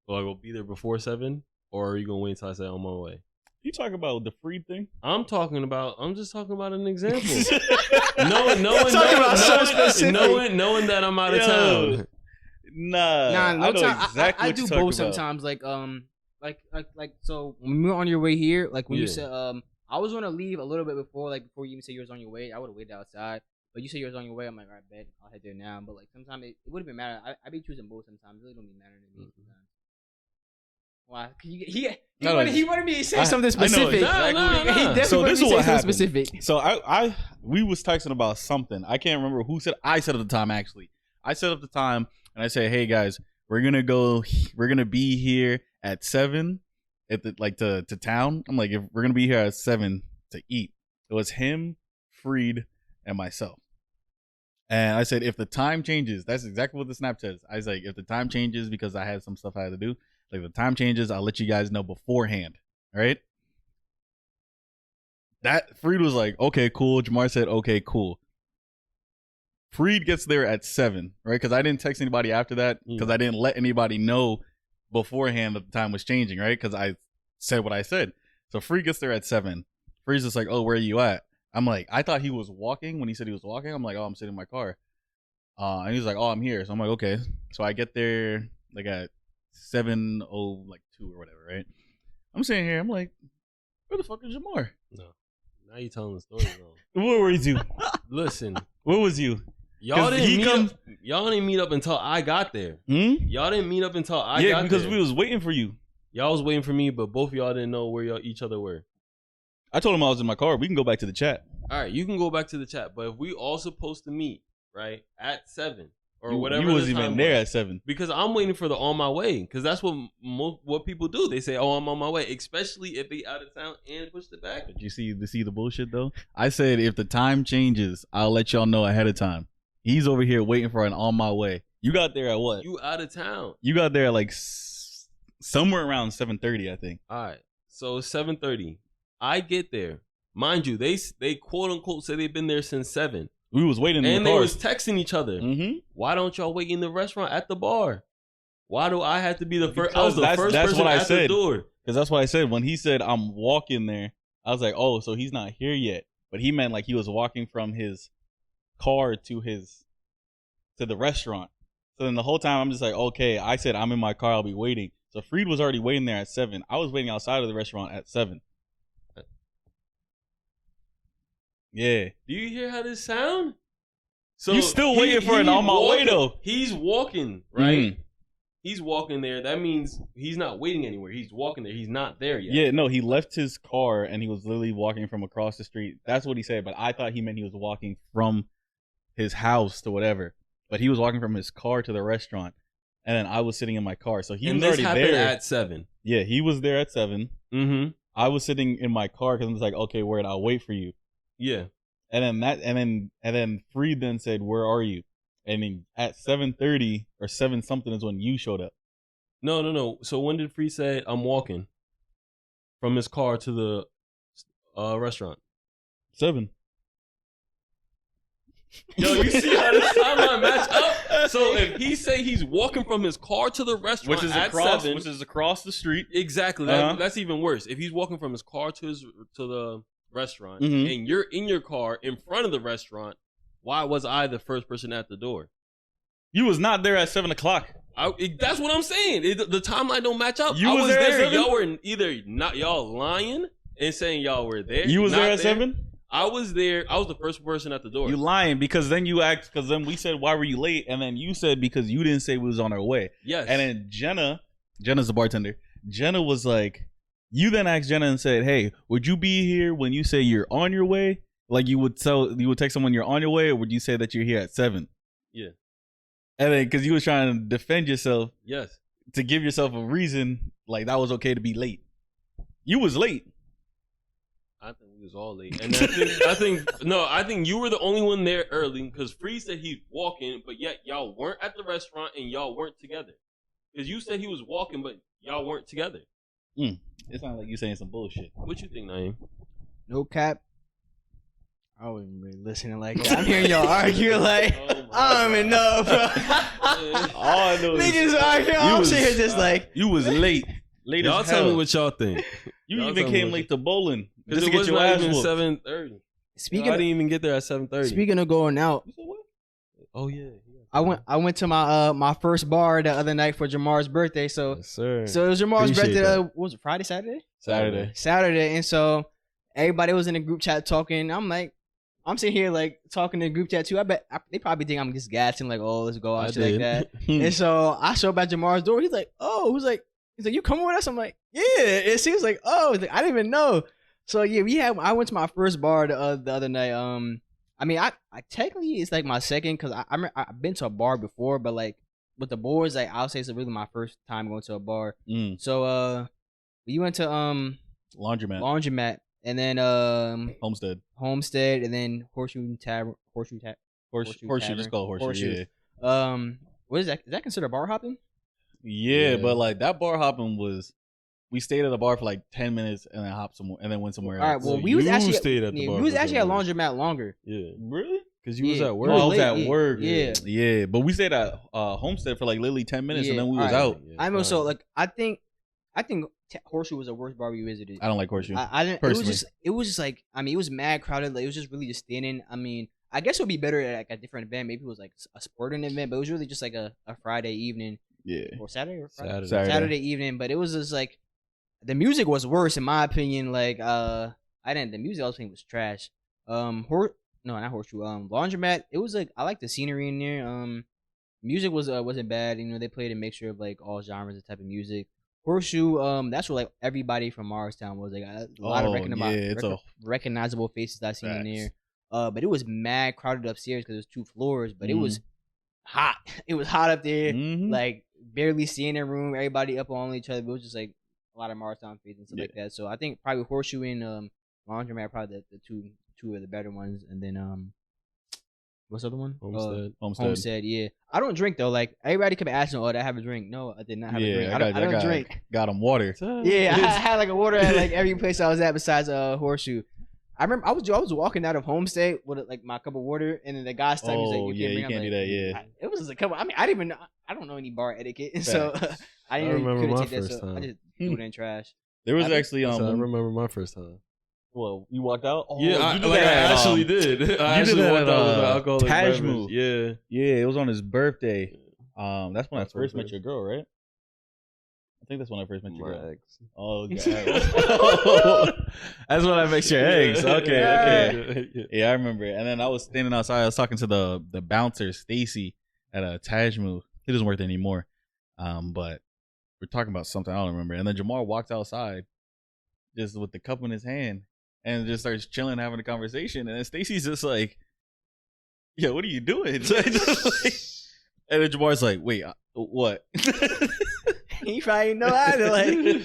Or like, we'll be there before 7? Or are you going to wait until I say I'm on my way? You talking about the free thing? I'm just talking about an example. knowing that I'm out of town. Nah, no time. I do both sometimes. Like so when we were on your way here, like when you said I was gonna leave a little bit before you even say you was on your way. I would have waited outside. But you say you was on your way. I'm like, all right, bet I'll head there now. But like sometimes it wouldn't even matter. I be choosing both sometimes. It really don't be matter to me sometimes. Why? He wanted me to say something specific. No. So this is what happened. Specific. So we was texting about something. I can't remember who said. I said at the time actually. I set up the time and I said, hey guys, we're gonna be here at 7 at the to town. I'm like, if we're gonna be here at 7 to eat. It was him, Freed, and myself. And I said, if the time changes, that's exactly what the snap says. I was like, if the time changes because I had some stuff I had to do, like the time changes, I'll let you guys know beforehand. All right. That Freed was like, okay, cool. Jamar said, okay, cool. Freed gets there at 7, right? Because I didn't text anybody after that because I didn't let anybody know beforehand that the time was changing, right? Because I said what I said. So Free gets there at 7. Free's just like, oh, where are you at? I'm like, I thought he was walking. When he said he was walking, I'm like, oh, I'm sitting in my car. And he's like, oh, I'm here. So I'm like, okay. So I get there like at 7:02 or whatever, right? I'm sitting here. I'm like, where the fuck is Jamar? No. Now you telling the story wrong. Where were you? Listen. Where was you? Y'all didn't meet up until I got there. Y'all didn't meet up until I got there. Yeah, because we was waiting for you. Y'all was waiting for me, but both of y'all didn't know where each other were. I told him I was in my car. We can go back to the chat. All right, you can go back to the chat. But if we all supposed to meet, right, at 7 or whatever. You wasn't even there at 7. Because I'm waiting for the on my way. Because that's what people do. They say, oh, I'm on my way. Especially if they out of town and push it back. Did you see the bullshit, though? I said, if the time changes, I'll let y'all know ahead of time. He's over here waiting for an on my way. You got there at what? You out of town. You got there at like somewhere around 7:30, I think. All right. So 7:30. I get there. Mind you, they quote unquote say they've been there since 7. We was waiting in and the they cars. was texting each other. Why don't y'all wait in the restaurant at the bar? Why do I have to be the first? I was the first person at the door. Because that's what I said. When he said I'm walking there, I was like, oh, so he's not here yet. But he meant like he was walking from his car to the restaurant. So then the whole time I'm just like, okay, I said I'm in my car, I'll be waiting. So Freed was already waiting there at 7. I was waiting outside of the restaurant at 7. Yeah. Do you hear how this sound? So you still waiting for an on my way though. He's walking, right? He's walking there. That means he's not waiting anywhere. He's walking there. He's not there yet. Yeah, no, he left his car and he was literally walking from across the street. That's what he said, but I thought he meant he was walking from his house to whatever. But he was walking from his car to the restaurant. And then I was sitting in my car. So he was already there at 7. Yeah, he was there at 7. I was sitting in my car because I was like, okay, word, I'll wait for you. Yeah. And then Freed then said, where are you? And then at 7:30 or 7 something is when you showed up. No. So when did Freed say I'm walking from his car to the restaurant? 7. Yo, you see how this timeline match up? So if he say he's walking from his car to the restaurant which is across the street. Exactly. That's even worse. If he's walking from his car to the restaurant and you're in your car in front of the restaurant, why was I the first person at the door? You was not there at 7 o'clock. That's what I'm saying. The timeline don't match up. I was there at 7? Y'all were either not y'all lying and saying y'all were there. You was there at 7? I was there. I was the first person at the door. You lying because then you asked, because then we said, why were you late? And then you said, because you didn't say we was on our way. Yes. And then Jenna's the bartender. Jenna was like, you then asked Jenna and said, hey, would you be here when you say you're on your way? Like you would text someone you're on your way, or would you say that you're here at 7? Yeah. And then because you was trying to defend yourself. Yes. To give yourself a reason, like that was okay to be late. You was late. I think we was all late. And I think you were the only one there early because Free said he's walking, but yet y'all weren't at the restaurant and y'all weren't together. Because you said he was walking, but y'all weren't together. It sounds like you saying some bullshit. What you think, Naeem? No cap. I wasn't really listening like that. I'm hearing y'all argue like, I don't even know, bro. All I know niggas arguing. I'm sitting here just like. You was late. Late y'all as hell. tell me what y'all think. You even came late to bowling. Because it was not even 7:30. I didn't even get there at 7:30. Speaking of going out. Oh, yeah. I went to my first bar the other night for Jamar's birthday. So, yes, sir. So it was Jamar's birthday. What was it, Friday, Saturday? Saturday. And so everybody was in a group chat talking. I'm sitting here like talking in the group chat too. I bet they probably think I'm just gassing like, oh, let's go out, shit like that. And so I show up at Jamar's door. He's like, you coming with us? I'm like, yeah. It seems like, I didn't even know. So yeah, I went to my first bar the other night. I mean, I technically it's like my second because I've been to a bar before, but like with the boys, like I'll say it's really my first time going to a bar. So we went to laundromat, and then Homestead, and then Horseshoe Tavern. Horseshoe, just call it Horseshoe. Yeah. What is that? Is that considered bar hopping? Yeah, but like that bar hopping was. We stayed at the bar for like 10 minutes and then hopped somewhere and then went somewhere else. All right, well, we was actually at laundromat longer. Yeah, really? Because you was at work. Oh, I was at work. Yeah. But we stayed at Homestead for like literally 10 minutes and then we was out. I know. So like, I think I think Horseshoe was the worst bar we visited. I don't like Horseshoe. I didn't. Personally. It was just like, I mean, it was mad crowded. Like, it was just really just standing. I mean, I guess it would be better at like a different event. Maybe it was like a sporting event, but it was really just like a Friday evening. Yeah. Or Saturday or Friday? Saturday Evening. But it was just like, the music was worse in my opinion. Like, the music I was playing was trash. No, not Horseshoe. Laundromat. It was like, I like the scenery in there. Music wasn't bad. You know, they played a mixture of like all genres of type of music. Horseshoe, that's where like everybody from Morristown was. Like a lot of recognizable faces I seen in there. But it was mad crowded upstairs because it was 2 floors. But it was hot. It was hot up there. Like barely seeing the room. Everybody up on each other. But it was just like a lot of Morristown faces and stuff like that. So I think probably Horseshoe and Laundromat probably the two of the better ones. And then what's the other one? Homestead. Yeah, I don't drink though. Like everybody kept asking, "Oh, did I have a drink?" No, I did not have a drink. I don't drink. Got them water. Yeah, I had like a water at like every place I was at besides Horseshoe. I remember I was walking out of Homestead with like my cup of water, and then the guy stopped me. He's like, "You can't do that." Yeah, it was just a couple. I mean, I didn't even know. I don't know any bar etiquette, so I didn't know you couldn't take that. So I just threw it in trash. There was actually I remember my first time. Well, you walked out? Oh, yeah, I actually did. I actually walked out with an alcoholic beverage. Yeah, it was on his birthday. That's when I first met your girl, right? I think that's when I first met your girl. Eggs. Oh, God. That's when I mixed your eggs. Okay. Yeah, I remember it. And then I was standing outside. I was talking to the bouncer, Stacy, at a Tajmu. He doesn't work there anymore. But we're talking about something I don't remember. And then Jamar walks outside just with the cup in his hand. And just starts chilling, having a conversation. And then Stacy's just like, "Yo, what are you doing?" So and then Jamar's like, "Wait, what?" He probably know how to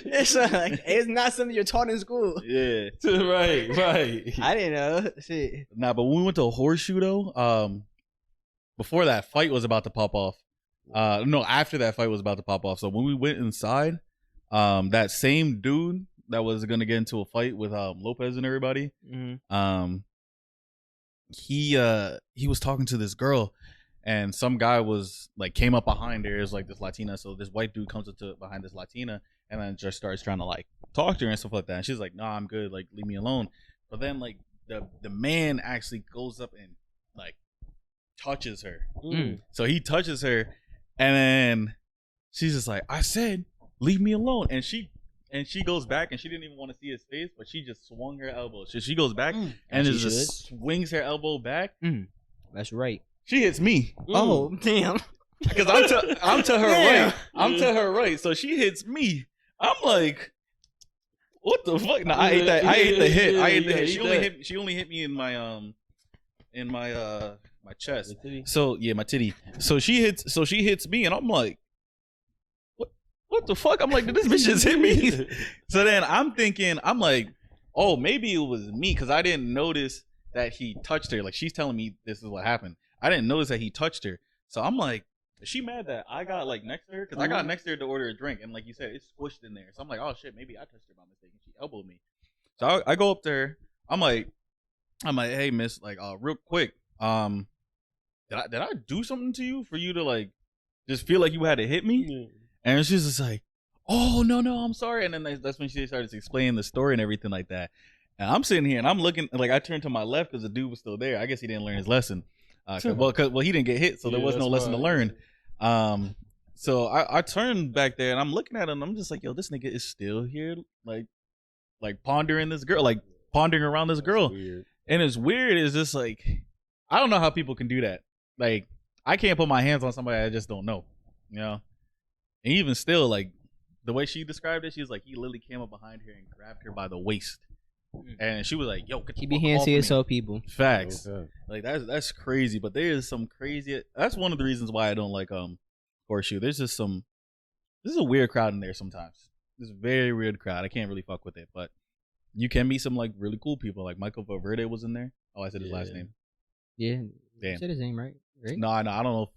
it's not something you're taught in school. Yeah. Right. I didn't know. Shit. Nah, but when we went to a Horseshoe though, before that fight was about to pop off. No, after that fight was about to pop off. So when we went inside, that same dude that was gonna get into a fight with Lopez and everybody. He was talking to this girl, and some guy was like came up behind her. Is like this Latina, so this white dude comes up to behind this Latina, and then just starts trying to like talk to her and stuff like that. And she's like, "Nah, I'm good. Like, leave me alone." But then like the man actually goes up and like touches her. So he touches her, and then she's just like, "I said, leave me alone," and she goes back, and she didn't even want to see his face, but she just swung her elbow. So she goes back and just swings her elbow back. That's right. She hits me. Oh, damn. Because I'm to her right. I'm to her right. So she hits me. I'm like, what the fuck? No, I ate that. I ate the hit. I ate the hit. She only hit me in my my chest. So yeah, my titty. So she hits me, and I'm like, what the fuck? I'm like, did this bitch just hit me? So then I'm thinking, I'm like, oh, maybe it was me, because I didn't notice that he touched her. Like, she's telling me this is what happened. I didn't notice that he touched her. So I'm like, is she mad that I got like next to her? Because I got next to her to order a drink, and like you said, it's squished in there. So I'm like, oh shit, maybe I touched her by mistake, and she elbowed me. So I go up to her. I'm like, hey miss, like, real quick, did I do something to you for you to like just feel like you had to hit me? And she's just like, oh, no, I'm sorry. And then that's when she started to explain the story and everything like that. And I'm sitting here and I'm looking, like, I turned to my left because the dude was still there. I guess he didn't learn his lesson. Well, he didn't get hit, so there was no lesson to learn. So I turned back there and I'm looking at him. And I'm just like, yo, this nigga is still here, like pondering this girl, like pondering around this girl. And it's weird. It's just like, I don't know how people can do that. Like, I can't put my hands on somebody I just don't know, you know? And even still, like, the way she described it, she was like, he literally came up behind her and grabbed her by the waist. And she was like, yo, keep your hands to yourself, people. Facts. Okay. Like, that's crazy. But there is some crazy, that's one of the reasons why I don't like Horseshoe. There's just there's a weird crowd in there sometimes. It's a very weird crowd. I can't really fuck with it. But you can meet some, like, really cool people. Like, Michael Valverde was in there. Oh, I said his last name. Yeah. Damn. You said his name, right? No, I don't know if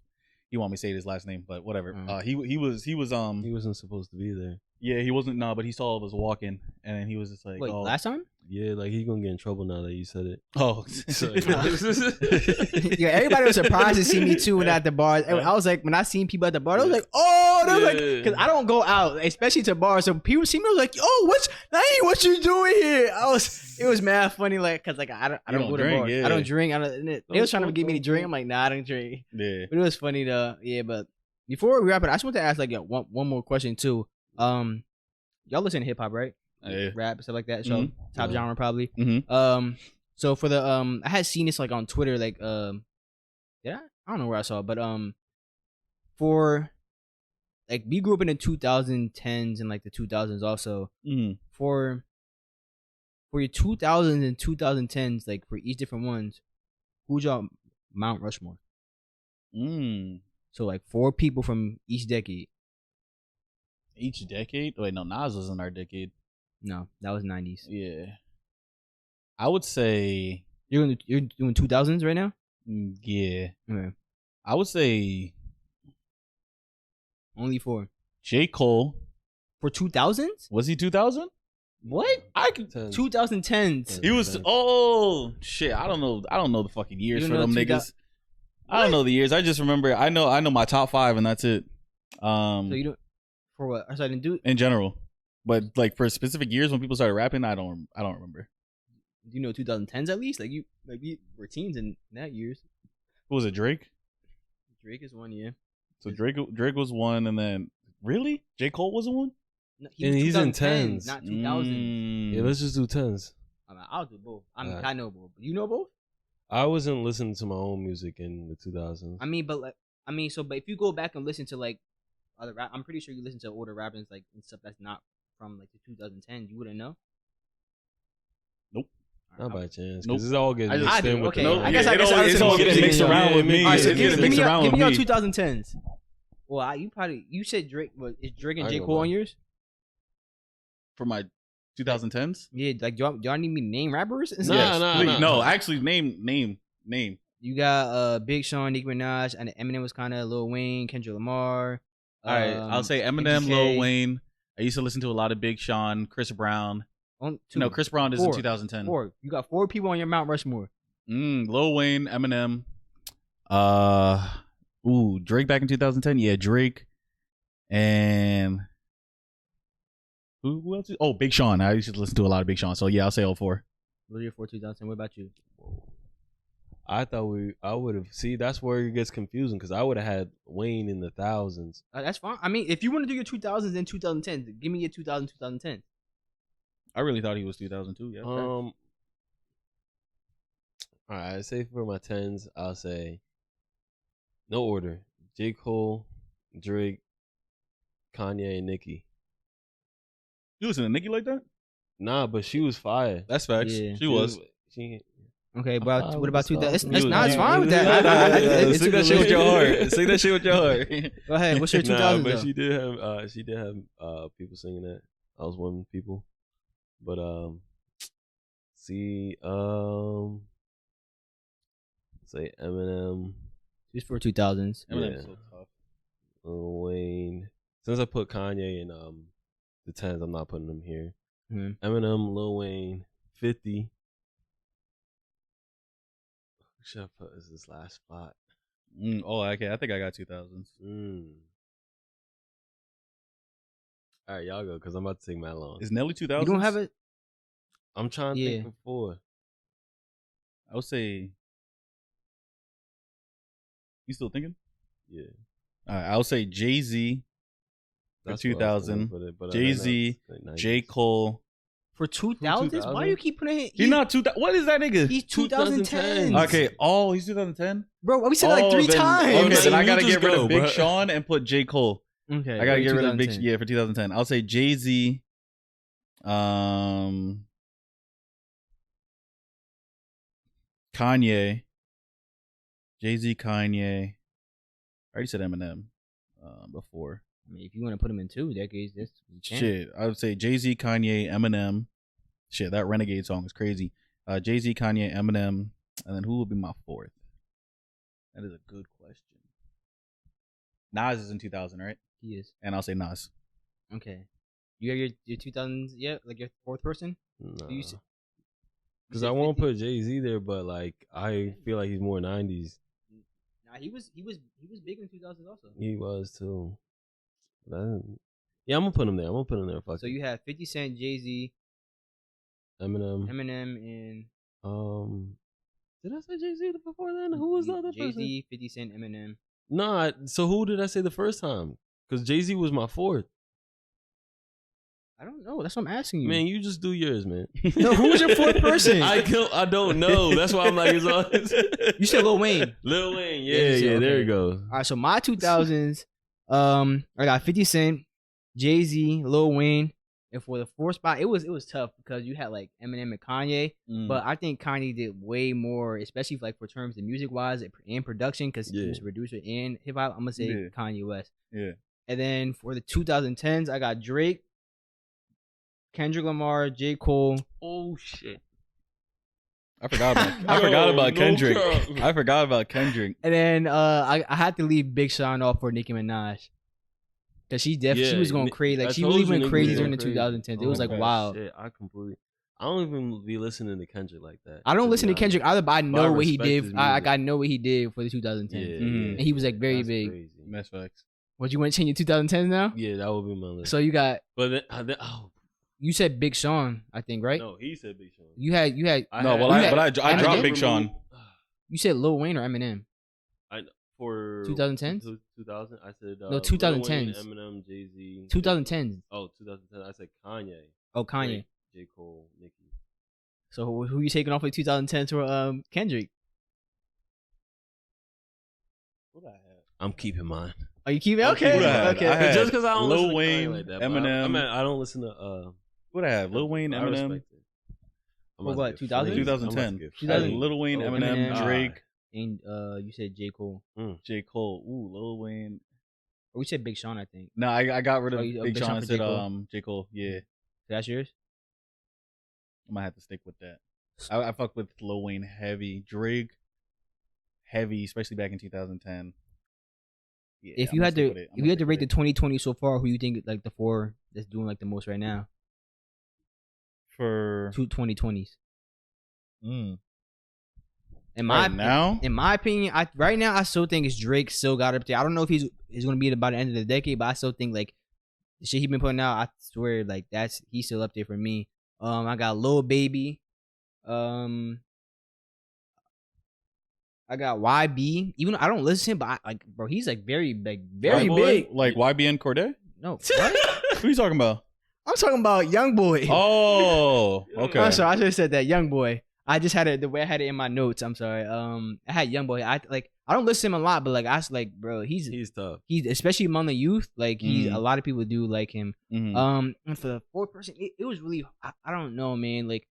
he want me to say his last name, but whatever. He wasn't supposed to be there. Yeah, he wasn't. No, but he saw us walking, and then he was just like, wait, last time? Yeah, like he gonna get in trouble now that you said it. Oh, So, Yeah, everybody was surprised to see me too when at the bars. I was like, when I seen people at the bar, I was like, oh, they was like, because I don't go out, especially to bars. So people see me, I was like, oh, what you doing here? It was mad funny, like, cause like I don't go to bars. Yeah. I don't drink. They was trying to get me to drink. I'm like, nah, I don't drink. Yeah. But it was funny though. Yeah, but before we wrap it, I just want to ask like one more question too. Y'all listen to hip hop, right? Yeah. Rap stuff like that. So top genre probably. Mm-hmm. So for the I had seen this like on Twitter, like I don't know where I saw it, but for like we grew up in the 2010s and like the 2000s also. For your 2000s and 2010s, like for each different ones, who's y'all Mount Rushmore? So like 4 people from each decade. Each decade? Wait, no, Nas was in our decade. No, that was 90s. Yeah. I would say You're doing 2000s right now? Yeah. Okay. I would say Only 4. J. Cole. For 2000s? Was he 2000? What? I could 2010s. He was oh shit. I don't know the fucking years for them niggas. I don't know the years. I just remember I know my top 5 and that's it. So you don't for what? I didn't do in general. But like for specific years when people started rapping, I don't remember. Do you know 2010s at least? Like you were teens in that years. Who was it? Drake? Drake is 1 year. So Drake was 1 and then really? J. Cole wasn't 1? No, and he's in 10s. Not 2000s. Yeah, let's just do 10s. I'll do both. I know both. You know both? I wasn't listening to my own music in the 2000s. But if you go back and listen to like other rap, I'm pretty sure you listen to older rappers like and stuff that's not from like the 2010s. You wouldn't know. Nope. Not by chance. Nope. Because it's all getting mixed in with okay. the... I guess it's all getting mixed around with me. All right, so It's give getting mixed around me with your me. 2010s. Well, you said Drake. Is Drake and J. Cole on yours? For my 2010s? Yeah, like do y'all need me to name rappers? No, actually name. You got Big Sean, Nicki Minaj, and Eminem was kind of Lil Wayne, Kendrick Lamar. All right, I'll say Eminem, Lil Wayne. I used to listen to a lot of Big Sean, Chris Brown. No, Chris Brown is in 2010. 4. You got 4 people on your Mount Rushmore. Lil Wayne, Eminem. Drake back in 2010. Yeah, Drake. And who else? Oh, Big Sean. I used to listen to a lot of Big Sean. So yeah, I'll say 04. What are your 4 2010? What about you? I would have. See, that's where it gets confusing because I would have had Wayne in the thousands. That's fine. I mean, if you want to do your 2000s and 2010s, give me your 2000, 2010. I really thought he was 2002. Yeah. All right. I'd say for my 10s, I'll say no order: J. Cole, Drake, Kanye, and Nicki. You listen to Nicki like that? Nah, but she was fire. That's facts. Yeah. She was. Okay, but what about 2000? It's fine with that. that. Sing that shit with your heart. Sing that shit with your heart. Go ahead. What's your 2000s? Nah, but though? she did have people singing that. I was one of the people. But say Eminem. Just for 2000s. Eminem's so tough. Lil Wayne. Since I put Kanye in the 10s, I'm not putting him here. Mm-hmm. Eminem, Lil Wayne, 50. Who should I put as this last spot? Okay. I think I got 2000s. All right, y'all go because I'm about to take my long. Is Nelly 2000s? You don't have it? I'm trying to think before. I would say. You still thinking? Yeah. All right. I'll say Jay-Z for 2000. Jay-Z, J. Cole. For 2000s? Why do you keep putting it? He's not 2000. What is that nigga? He's 2010. Okay. He's 2010? Bro, we said it like 3 times. Okay, then I got to get rid of Big Sean and put J. Cole. Okay. I got to get rid of Big Sean. Yeah, for 2010. I'll say Jay-Z. Kanye. Jay-Z, Kanye. I already said Eminem before. I mean, if you want to put them in 2 decades, that's shit. I would say Jay-Z, Kanye, Eminem. Shit, that Renegade song is crazy. Jay-Z, Kanye, Eminem, and then who would be my 4th? That is a good question. Nas is in 2000, right? He is. And I'll say Nas. Okay. You have your 2000s yet? Like your 4th person? No. Because I won't put Jay-Z there, but like I feel like he's more 90s. Nah, he was big in the 2000s also. He was too. Yeah, I'm gonna put him there. Fuck so you have 50 Cent, Jay-Z, Eminem, and did I say Jay-Z before then? Who was the other person? Jay-Z, 50 Cent, Eminem. No, so who did I say the first time? Because Jay-Z was my fourth. I don't know. That's what I'm asking you. Man, you just do yours, man. No, who was your fourth person? I don't know. That's why I'm like, it's all. You said Lil Wayne. Lil Wayne, yeah, okay. there you go. All right, so my 2000s, I got 50 Cent, Jay-Z, Lil Wayne, and for the fourth spot, it was tough because you had like Eminem and Kanye, but I think Kanye did way more, especially for terms of music wise and production, because he was a producer and hip hop. I'm gonna say Kanye West. Yeah. And then for the 2010s, I got Drake, Kendrick Lamar, J. Cole. Oh shit! I forgot about Kendrick. I forgot about Kendrick. And then I had to leave Big Sean off for Nicki Minaj. Cause she was going crazy. Like she really went crazy during the 2010s. It was like wild. Shit, I don't even be listening to Kendrick like that. I don't listen to Kendrick either, but I know what he did. I know what he did for the 2010s. Yeah, and he was like very big. Mess facts. What, you want to change your 2010s now? Yeah, that would be my list. So you got. But then you said Big Sean, I think, right? No, he said Big Sean. You had. I dropped Big Sean. You said Lil Wayne or Eminem? For 2010s? 2000, I said no 2010s. Eminem, Jay-Z. 2010s. Oh, 2010. I said Kanye. Oh, Kanye. J. Cole, Nicki. So who you taking off for 2010s for Kendrick? What I have? I'm keeping mine. Oh, you keep it? Okay. Just because I don't Lil listen Wayne, to Kanye like that. Eminem. I don't listen to what I have? Lil Wayne, Eminem. What, 2000? 2010. Lil Wayne, Eminem, Drake. And you said J. Cole. J. Cole. Ooh, Lil Wayne. Or we said Big Sean, I think. No, I got rid of Big Sean and said J. Cole. Yeah. That's yours? I might have to stick with that. I fuck with Lil Wayne heavy. Drake heavy, especially back in 2010. Yeah, if you had to rate the 2020 so far, who you think like the four that's doing like the most right now? For 2020s. In my opinion, right now I still think it's Drake still got up there. I don't know if he's gonna be by the end of the decade, but I still think like the shit he been putting out, I swear like he's still up there for me. I got Lil Baby. I got YB. Even though I don't listen, but bro, he's like very big. Like YBN Cordae? No. What? Who you talking about? I'm talking about Youngboy. Oh, okay. I'm sorry, I should have said that. Youngboy. I just had it the way I had it in my notes. I'm sorry. I had Youngboy. I don't listen to him a lot, but like I was like, bro, he's tough. He's especially among the youth. Like a lot of people do like him. And for the fourth person, it was really I don't know, man. Like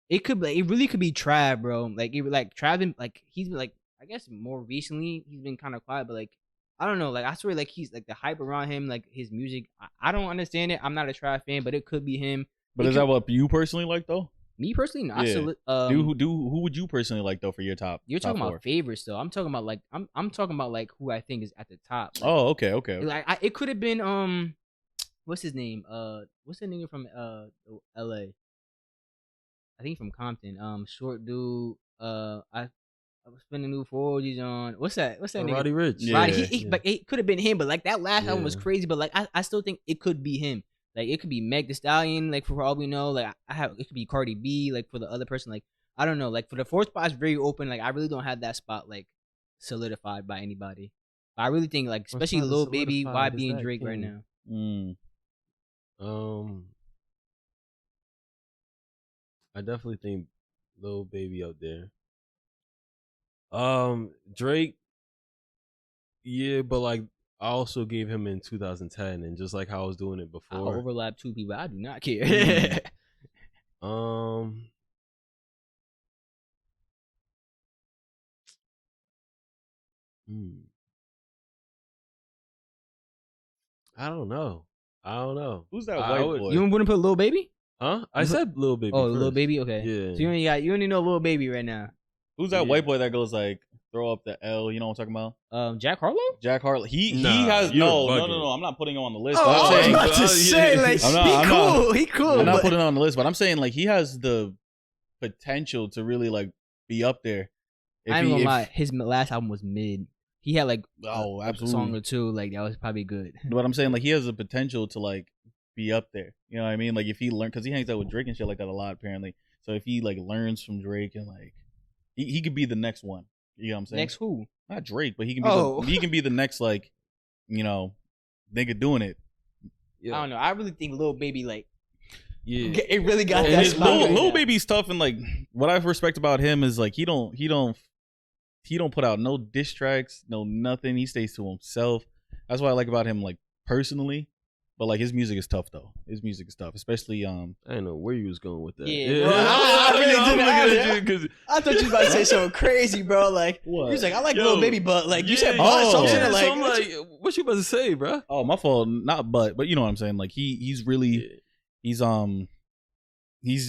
it really could be Trav, bro. Like Trav, like he's been like I guess more recently he's been kind of quiet, but like I don't know. Like I swear, like he's like the hype around him, like his music. I don't understand it. I'm not a Trav fan, but it could be him. But is that what you personally like though? Me personally, no. Yeah. Who would you personally like though for your top? You're talking top about favorites though. I'm talking about like I'm talking about like who I think is at the top. Like, oh, okay. Like it could have been what's his name? What's the nigga from L.A. I think from Compton. Short dude. I was spending new 40s on what's that nigga? Roddy Ricch. Yeah. Roddy, but it could have been him. But like that last album was crazy. But like I still think it could be him. Like it could be Meg Thee Stallion, like for all we know. Like it could be Cardi B, like for the other person. Like I don't know. Like for the fourth spot is very open. Like I really don't have that spot like solidified by anybody. But I really think like especially Lil Baby, YB, and Drake right now. I definitely think Lil Baby up there. Drake, yeah, but like I also gave him in 2010, and just like how I was doing it before. I overlap two people. I do not care. I don't know. Who's that white boy? You wouldn't put Lil Baby? Huh? I said Lil Baby. Oh, first. Lil Baby. Okay. Yeah. So you only know Lil Baby right now. Who's that white boy that goes like throw up the L? You know what I'm talking about? Jack Harlow. Jack Harlow. He has no. I'm not putting him on the list. Oh, I was about to say like he cool. I'm not putting him on the list, but I'm saying like he has the potential to really like be up there. I ain't gonna lie, his last album was mid. He had like a song or two, like that was probably good. But I'm saying like he has the potential to like be up there. You know what I mean? Like if he learned, because he hangs out with Drake and shit like that a lot apparently. So if he like learns from Drake and like he could be the next one. You know what I'm saying? Next who? Not Drake, but he can be he can be the next like, you know, nigga doing it. Yeah. I don't know. I really think Lil Baby like it really got that spot. Lil Baby's tough, and like what I respect about him is like he don't put out no diss tracks, no nothing. He stays to himself. That's what I like about him, like personally. But like his music is tough though. His music is tough, especially I didn't know where you was going with that. Yeah, bro, I really didn't. I thought you was about to say something crazy, bro. Like what? He was like, I like Lil Baby, but like you said, something like. So I'm like, what you about to say, bro? Oh, my fault. Not but you know what I'm saying. Like he's really he's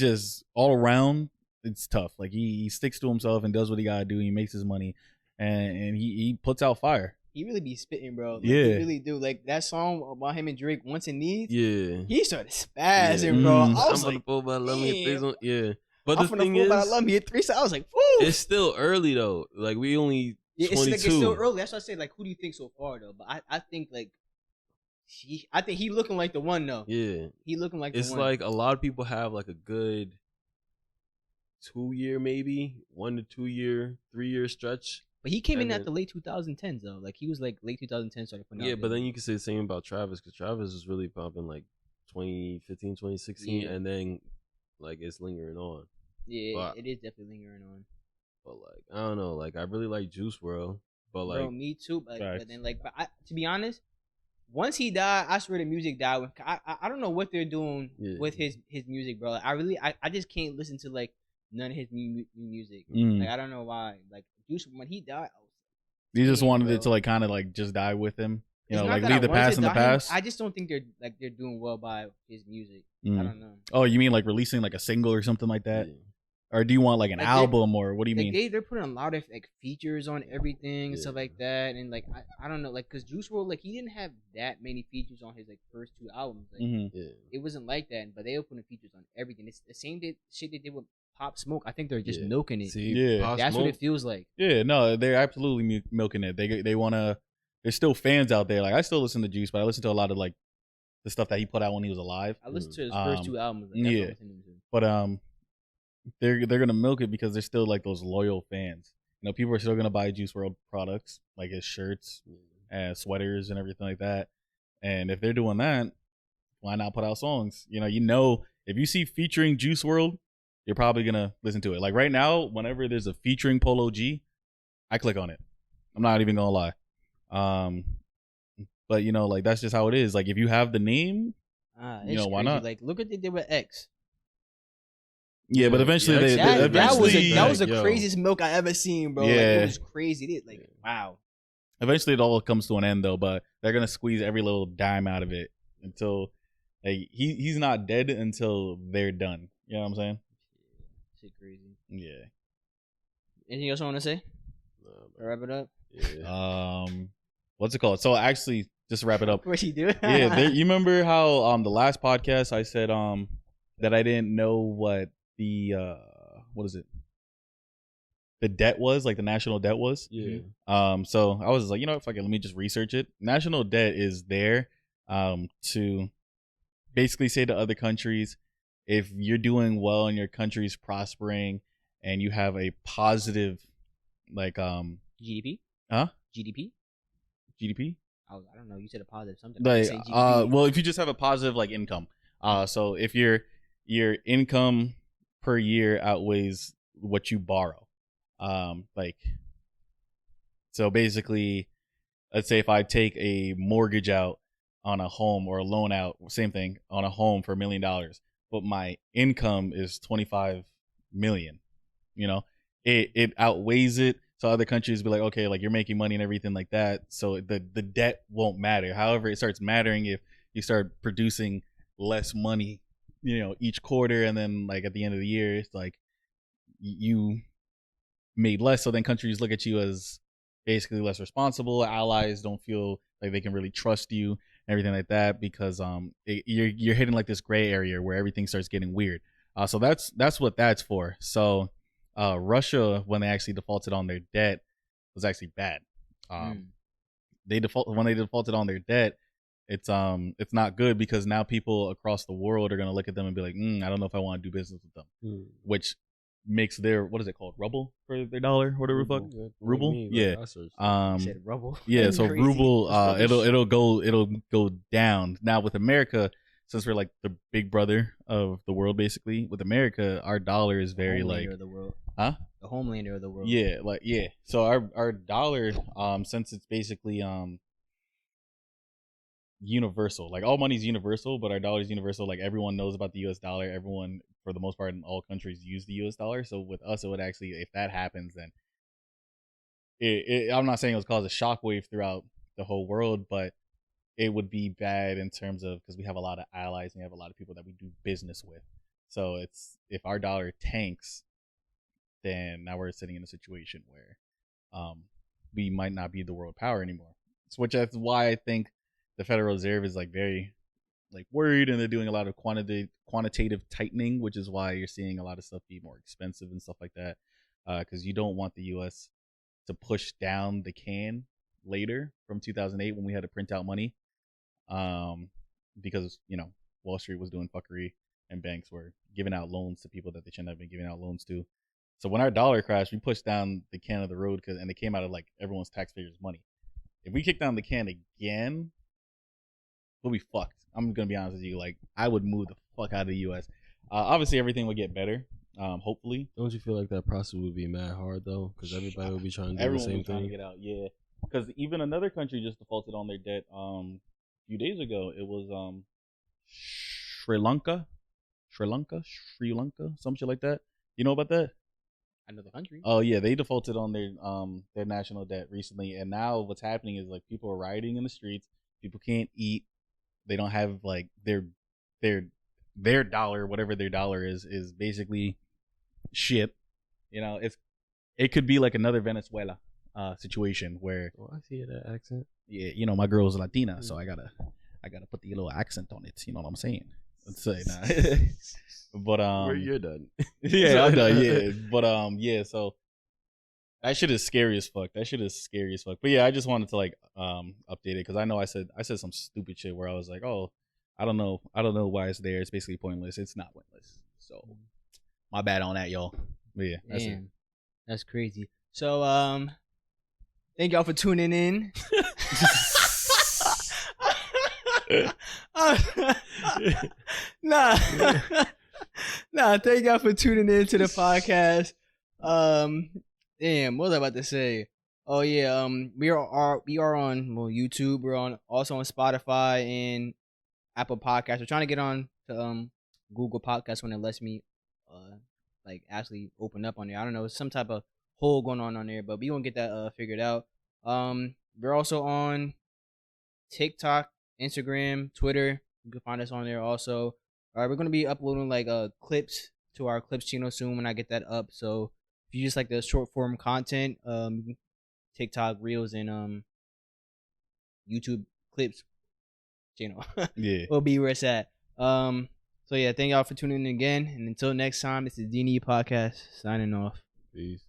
just all around. It's tough. Like he sticks to himself and does what he gotta do. He makes his money, and he puts out fire. He really be spitting, bro. Like, yeah, he really do. Like that song about him and Drake, "Wants and Needs." Yeah, he started spazzing, bro. I was like, but the thing is, I love me at 3. So I was like, woo. It's still early though. Like we only 22. It's still early. That's why I say like, who do you think so far though? But I think like. I think he looking like the one though. Yeah, he looking like the one. It's like a lot of people have like a good 2 year, maybe 1 to 2 year, 3 year stretch. But he came in at the late 2010s though. Like he was like late 2010 started putting out. Yeah, but then you can say the same about Travis, because Travis was really popping like 2015, 2016, and then like it's lingering on. Yeah, but, it is definitely lingering on. But like I don't know, like I really like Juice WRLD, but like bro, me too. But then like, to be honest, once he died, I swear the music died. I don't know what they're doing with his music, bro. I just can't listen to like none of his new music. Like I don't know why. Like Juice, when he died, you just wanted it to like kind of like just die with him. You know, like leave the past in the past. I just don't think they're doing well by his music. I don't know. Oh, you mean like releasing like a single or something like that? Yeah. Or do you want like an album, or what do you mean? They're putting a lot of like features on everything and stuff like that, and like I don't know, like because Juice WRLD, like he didn't have that many features on his like first 2 albums. Like it wasn't like that, but they were putting features on everything. It's the same shit they did with Pop Smoke. I think they're just milking it. That's what it feels like. Yeah, no, they're absolutely milking it. They wanna. There's still fans out there. Like I still listen to Juice, but I listen to a lot of like the stuff that he put out when he was alive. I listened to his first 2 albums. Like, but they're gonna milk it because they're still like those loyal fans. You know, people are still gonna buy Juice WRLD products, like his shirts and sweaters and everything like that. And if they're doing that, why not put out songs? You know, if you see featuring Juice WRLD, you're probably gonna listen to it. Like right now, whenever there's a featuring Polo G, I click on it. I'm not even gonna lie. But you know, like that's just how it is. Like if you have the name, you know, why not? Like look what they did with X. Yeah, but eventually that was the craziest milk I ever seen, bro. Yeah, like, it was crazy. Wow. Eventually, it all comes to an end, though. But they're gonna squeeze every little dime out of it until like he's not dead until they're done. You know what I'm saying? Shit, crazy. Yeah. Anything else I want to say? Wrap it up. Yeah. What's it called? So actually, just to wrap it up. What you do? Yeah. You remember how the last podcast I said that I didn't know what the what is it? The debt was, like the national debt was. Yeah. So I was just like, you know what, fuck it, let me just research it. National debt is there to basically say to other countries, if you're doing well and your country's prospering and you have a positive like GDP? Huh? GDP? I don't know. You said a positive something. Like well, if you just have a positive like income. So if your income per year outweighs what you borrow. Like, so basically, let's say if I take a mortgage out on a home or a loan out, same thing, on a home for $1 million, but my income is 25 million, you know, it outweighs it. So other countries be like, okay, like you're making money and everything like that. So the debt won't matter. However, it starts mattering if you start producing less money, you know, each quarter. And then like at the end of the year, it's like you made less. So then countries look at you as basically less responsible. Allies don't feel like they can really trust you and everything like that, because you're hitting like this gray area where everything starts getting weird. So that's what that's for. So Russia, when they actually defaulted on their debt, was actually bad. When they defaulted on their debt, it's not good because now people across the world are gonna look at them and be like, I don't know if I want to do business with them, which makes their, what is it called, ruble for their dollar, whatever the fuck, ruble, yeah, said ruble, yeah, so ruble, it'll go down. Now with America, since we're like the big brother of the world, basically, with America, our dollar is very like of the world. The homelander of the world. Yeah, like yeah. So our dollar, since it's basically universal, like all money's universal, but our dollar is universal. Like everyone knows about the U.S. dollar. Everyone, for the most part, in all countries use the U.S. dollar. So with us, it would actually, if that happens, then I'm not saying it would cause a shockwave throughout the whole world, but it would be bad in terms of, because we have a lot of allies and we have a lot of people that we do business with. So it's, if our dollar tanks, then now we're sitting in a situation where we might not be the world power anymore. So, which is why I think the Federal Reserve is like very like worried, and they're doing a lot of quantitative tightening, which is why you're seeing a lot of stuff be more expensive and stuff like that, because you don't want the U.S. to push down the can later from 2008 when we had to print out money, because Wall Street was doing fuckery and banks were giving out loans to people that they shouldn't have been giving out loans to. So when our dollar crashed, we pushed down the can of the road, and it came out of like everyone's taxpayers' money. If we kick down the can again, we'll be fucked. I'm gonna be honest with you. Like, I would move the fuck out of the U.S. Obviously, everything would get better. Hopefully. Don't you feel like that process would be mad hard though? Because everybody would be trying to do the same thing. Trying to get out, yeah. Because even another country just defaulted on their debt. A few days ago, it was Sri Lanka, some shit like that. You know about that? I know the country. Oh yeah, they defaulted on their national debt recently, and now what's happening is like people are rioting in the streets. People can't eat. They don't have like their dollar, whatever their dollar is basically shit. It could be like another Venezuela situation where. Oh, I see that accent. Yeah, my girl's Latina, so I gotta put the little accent on it. You know what I'm saying? Let's say nah. But you're done. Yeah, I'm done. Yeah, but yeah. So that shit is scary as fuck. But yeah, I just wanted to like update it because I know I said some stupid shit where I was like, oh, I don't know why it's there. It's basically pointless. It's not pointless. So my bad on that, y'all. But yeah, that's it. That's crazy. So thank y'all for tuning in. Nah, thank y'all for tuning in to the podcast. Damn, what was I about to say? Oh yeah, we are on YouTube. We're also on Spotify and Apple Podcasts. We're trying to get on to Google Podcasts when it lets me like actually open up on there. I don't know, some type of hole going on there, but we gonna get that figured out. We're also on TikTok, Instagram, Twitter. You can find us on there also. We're gonna be uploading like clips to our clips channel soon when I get that up. So if you just like the short form content, TikTok Reels and YouTube clips channel, yeah, will be where it's at. So yeah, thank y'all for tuning in again, and until next time, this is D&E Podcast signing off. Peace.